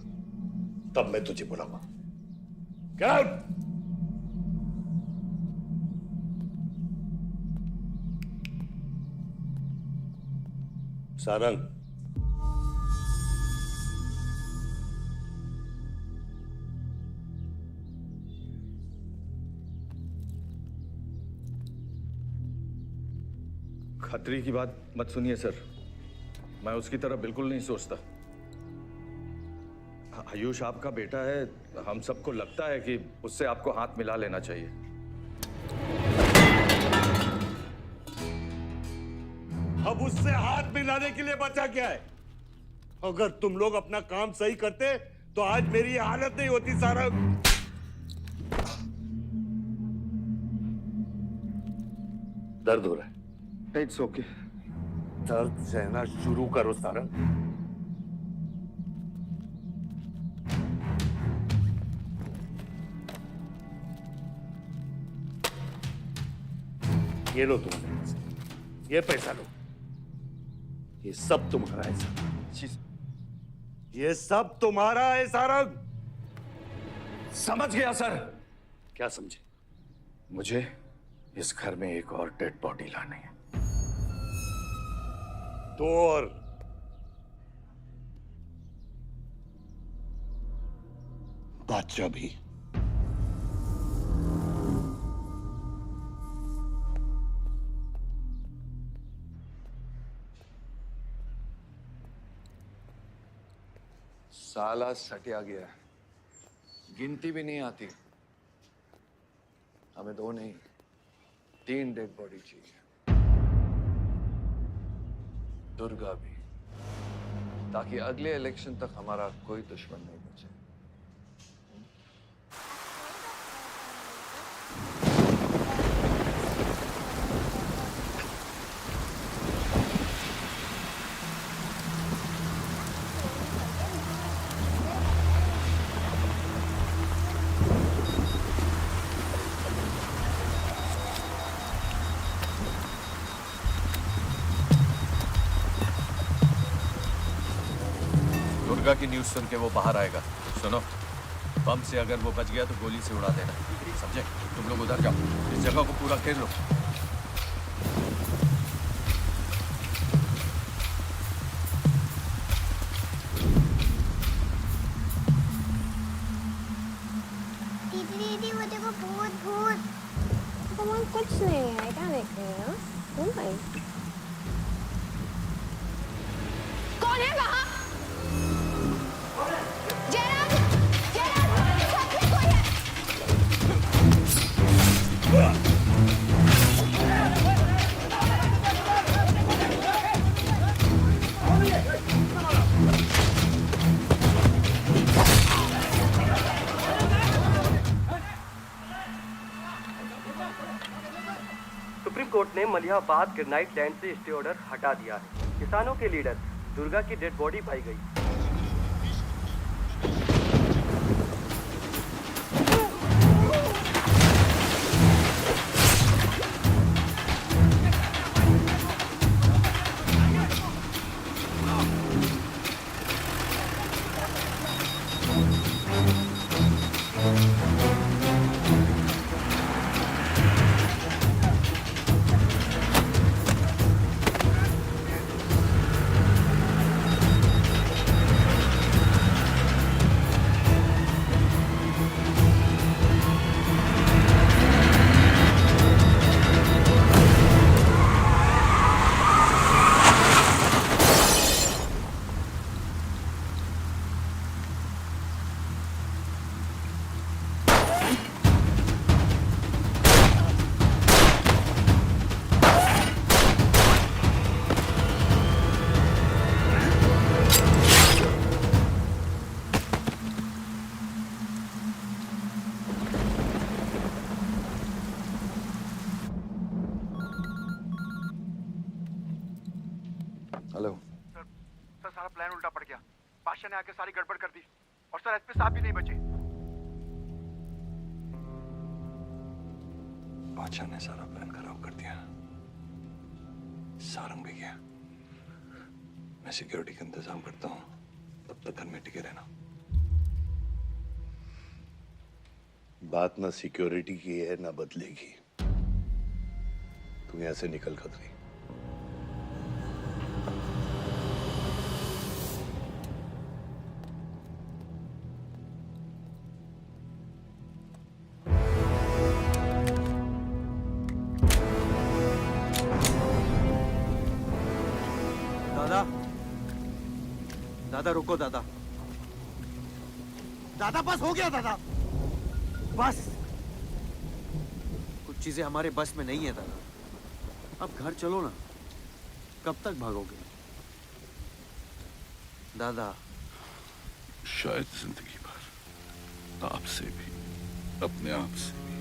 तब मैं तुझे बुलाऊंगा। Get out! सारंग, खतरी की बात मत सुनिए सर, मैं उसकी तरह बिल्कुल नहीं सोचता। आयुष आपका बेटा है, हम सबको लगता है कि उससे आपको हाथ मिला लेना चाहिए। अब उससे हाथ मिलाने के लिए बचा क्या है? अगर तुम लोग अपना काम सही करते तो आज मेरी ये हालत नहीं होती। सारंग, दर्द हो रहा है? It's okay. दर्द सहना शुरू करो सारंग। ये लो तुम्हारे पैसे, ये पैसा लो। ये सब तुम्हारा है सारंग, ये सब तुम्हारा है सारंग। समझ गया सर। क्या समझे? मुझे इस घर में एक और डेड बॉडी लानी है। तो और बादशाह भी। साला सटिया गया है, गिनती भी नहीं आती। हमें 2 नहीं 3 डेड बॉडी चाहिए। दुर्गा भी, ताकि अगले इलेक्शन तक हमारा कोई दुश्मन नहीं बचे। दुर्गा की न्यूज़ सुन के वो बाहर आएगा। सुनो, बम से अगर वो बच गया तो गोली से उड़ा देना, समझे? तुम लोग उधर जाओ, इस जगह को पूरा घेर लो। दीदी दीदी, वो देखो भूत भूत। कम ऑन कोर्ट ने मलिहाबाद ग्रेनाइट लैंड से स्टे ऑर्डर हटा दिया है। किसानों के लीडर दुर्गा की डेड बॉडी पाई गई। हेलो सर सारा प्लान उल्टा पड़ गया। बादशाह ने आके सारी गड़बड़ कर दी और सर एसपी साहब भी नहीं बचे। बादशाह ने सारा प्लान खराब कर दिया। सारंग भी गया। मैं सिक्योरिटी का इंतजाम करता हूँ, तब तक घर में टिके रहना। बात ना सिक्योरिटी की है ना बदलेगी। तू यहां से निकल खतरी। दादा, दादा रुको दादा। दादा बस हो गया दादा, बस। कुछ चीजें हमारे बस में नहीं है दादा। अब घर चलो ना, कब तक भागोगे दादा? शायद जिंदगी भर आपसे भी, अपने आप से भी।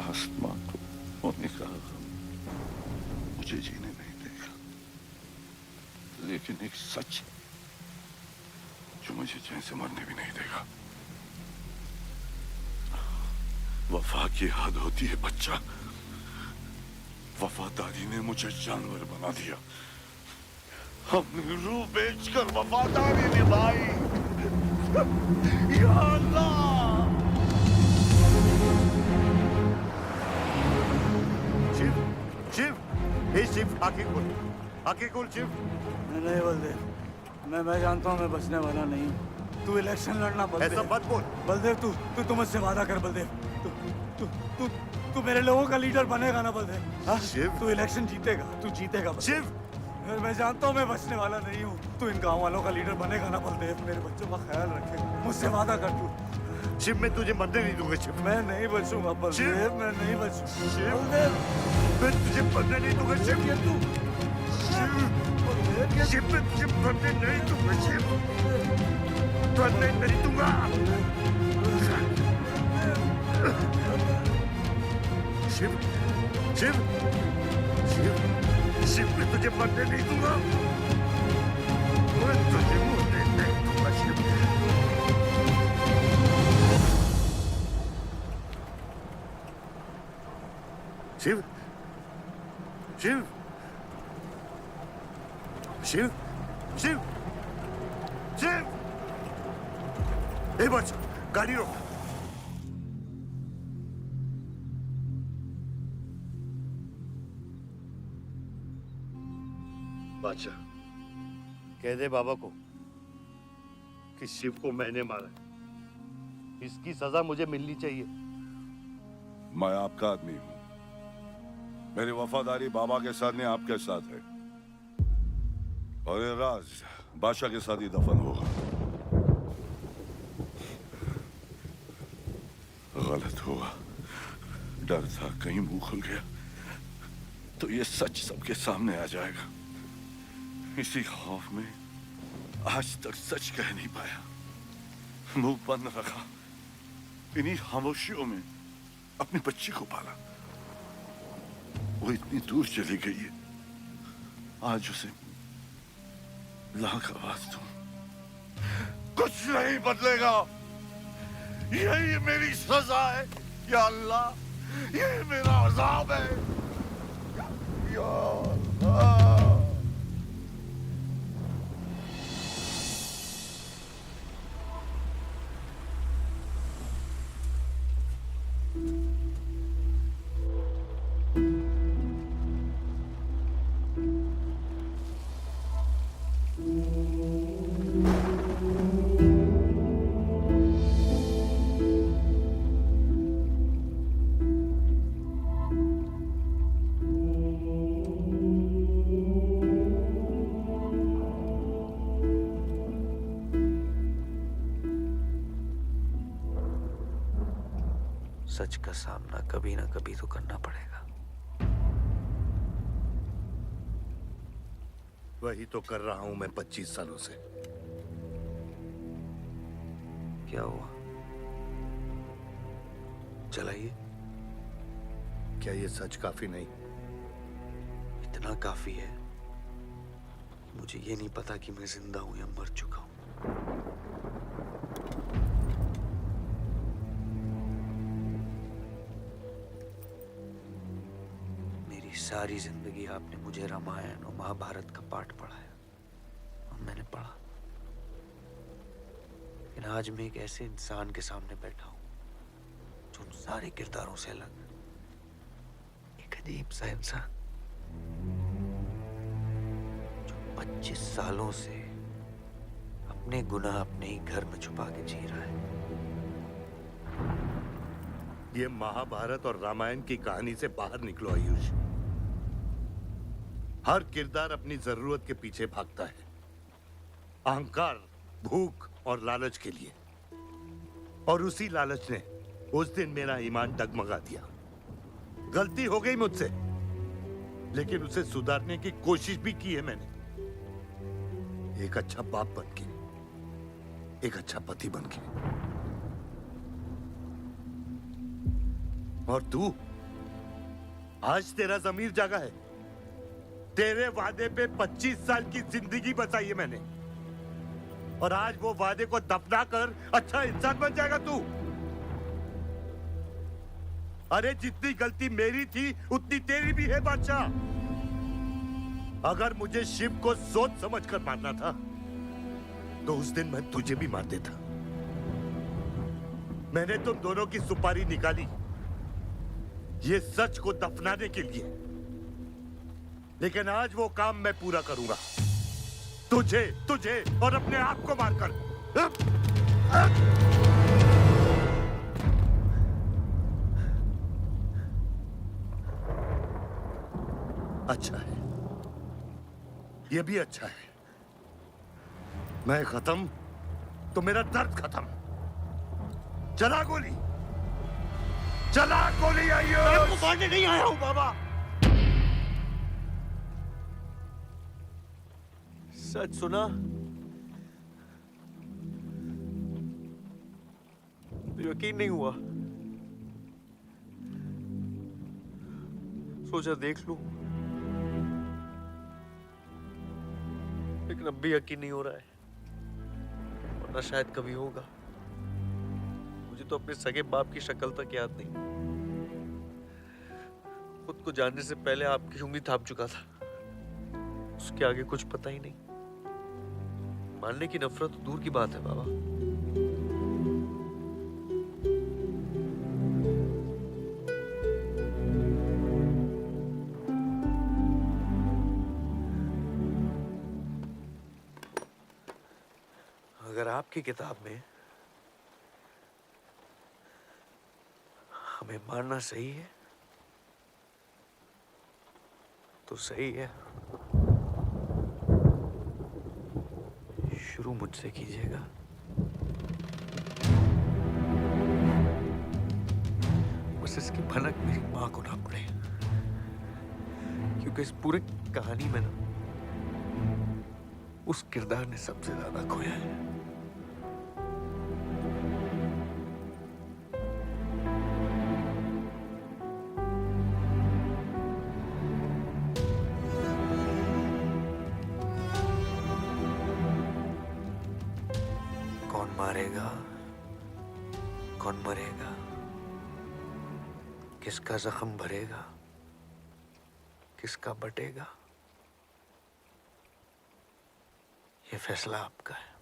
आसमां को होने का गम मुझे जीने नहीं देगा, लेकिन एक सच जो मुझे चैन से मरने भी नहीं देगा। वफा की हद होती है बच्चा। वफादारी ने मुझे जानवर बना दिया। हमने रूह बेचकर वफादारी निभाई। या अल्लाह! शिव, शिव, हे शिव, आंखें खोल, आंखें खोल शिव। नहीं बलदेव, मैं जानता हूँ मैं बचने वाला नहीं हूँ। तू इलेक्शन लड़ना बलदेव। ऐसा मत बोल। बलदेव तू मुझसे वादा कर बलदेव। तू मेरे लोगों का लीडर बनेगा ना बलदेव? शिव, तू इलेक्शन जीतेगा, तू जीतेगा शिव। मैं जानता हूँ मैं बचने वाला नहीं हूँ। तू इन गाँव वालों का लीडर बनेगा ना बलदेव? मेरे बच्चों का ख्याल रखेगा, मुझसे वादा कर तू। शिव, मैं तुझे मरने नहीं दूंगा शिव। मैं नहीं बचूंगा बलदेव, मैं नहीं बचूंगा शिव, बलदेव। मैं तुझे मरने नहीं दूंगा शिव। तू शिव, मैं तुझे मरने नहीं दूंगा शिव। मरने नहीं दूंगा। शिव, शिव, शिव, शिव, मैं तुझे मरने नहीं दूंगा। मैं तुझे मरने नहीं दूंगा शिव। शिव, शिव, शिव, शिव, शिव। ए बच, गाड़ी रोक। बादशाह, कह दे बाबा को कि शिव को मैंने मारा है। इसकी सजा मुझे मिलनी चाहिए। मैं आपका आदमी हूं। मेरी वफादारी बाबा के साथ नहीं, आपके साथ है। और ये राज बादशाह के साथ ही दफन होगा। गलत हुआ, डर था कहीं मुंह खुल गया तो ये सच सबके सामने आ जाएगा। इसी खौफ में आज तक सच कह नहीं पाया, मुंह बंद रखा। इन्हीं खामोशियों में अपनी बच्ची को पाला। वो इतनी दूर चली गई है, आज उसे लाख आवाज दूं, कुछ नहीं बदलेगा। यही मेरी सजा है या अल्लाह, यही मेरा अज़ाब है या अल्लाह। सच का सामना कभी ना कभी तो करना पड़ेगा। वही तो कर रहा हूं मैं 25 सालों से। क्या हुआ? चलाइए। क्या ये सच काफी नहीं? इतना काफी है। मुझे ये नहीं पता कि मैं जिंदा हूं या मर चुका हूं। सारी जिंदगी आपने मुझे रामायण और महाभारत का पाठ पढ़ाया और मैंने पढ़ा, लेकिन आज मैं एक ऐसे इंसान के सामने बैठा हूं जो उन सारे किरदारों से अलग, एक अजीब सा इंसान जो 25 सालों से अपने गुनाह अपने ही घर में छुपा के जी रहा है। ये महाभारत और रामायण की कहानी से बाहर निकलो आयुष। हर किरदार अपनी जरूरत के पीछे भागता है, अहंकार, भूख और लालच के लिए, और उसी लालच ने उस दिन मेरा ईमान डगमगा दिया। गलती हो गई मुझसे, लेकिन उसे सुधारने की कोशिश भी की है मैंने। एक अच्छा बाप बन के, एक अच्छा पति बन के। और तू, आज तेरा ज़मीर जागा है। तेरे वादे पे 25 साल की जिंदगी बचाई है मैंने, और आज वो वादे को दफना कर अच्छा इंसान बन जाएगा तू। अरे जितनी गलती मेरी थी उतनी तेरी भी है बादशाह। अगर मुझे शिव को सोच समझ कर मारना था तो उस दिन मैं तुझे भी मार देता। मैंने तुम दोनों की सुपारी निकाली ये सच को दफनाने के लिए, लेकिन आज वो काम मैं पूरा करूंगा, तुझे और अपने आप को मारकर। अच्छा है, ये भी अच्छा है। मैं खत्म तो मेरा दर्द खत्म। चला गोली, चला गोली। आइयो, मैं आपको मारने नहीं आया हूं बाबा। सच सुना? तो यकीन नहीं हुआ। सोचा देख लूं, लेकिन अब भी यकीन नहीं हो रहा है, वरना शायद कभी होगा। मुझे तो अपने सगे बाप की शक्ल तक याद नहीं। खुद को जानने से पहले आपकी उंगली थाप चुका था, उसके आगे कुछ पता ही नहीं। मानने की नफरत तो दूर की बात है बाबा। अगर आपकी किताब में हमें मारना सही है तो सही है। शुरू मुझसे कीजिएगा। बस इसकी भनक मेरी मां को ना पड़े, क्योंकि इस पूरी कहानी में ना उस किरदार ने सबसे ज्यादा खोया है। कौन मारेगा, कौन मरेगा, किसका जख्म भरेगा, किसका बटेगा, ये फैसला आपका है।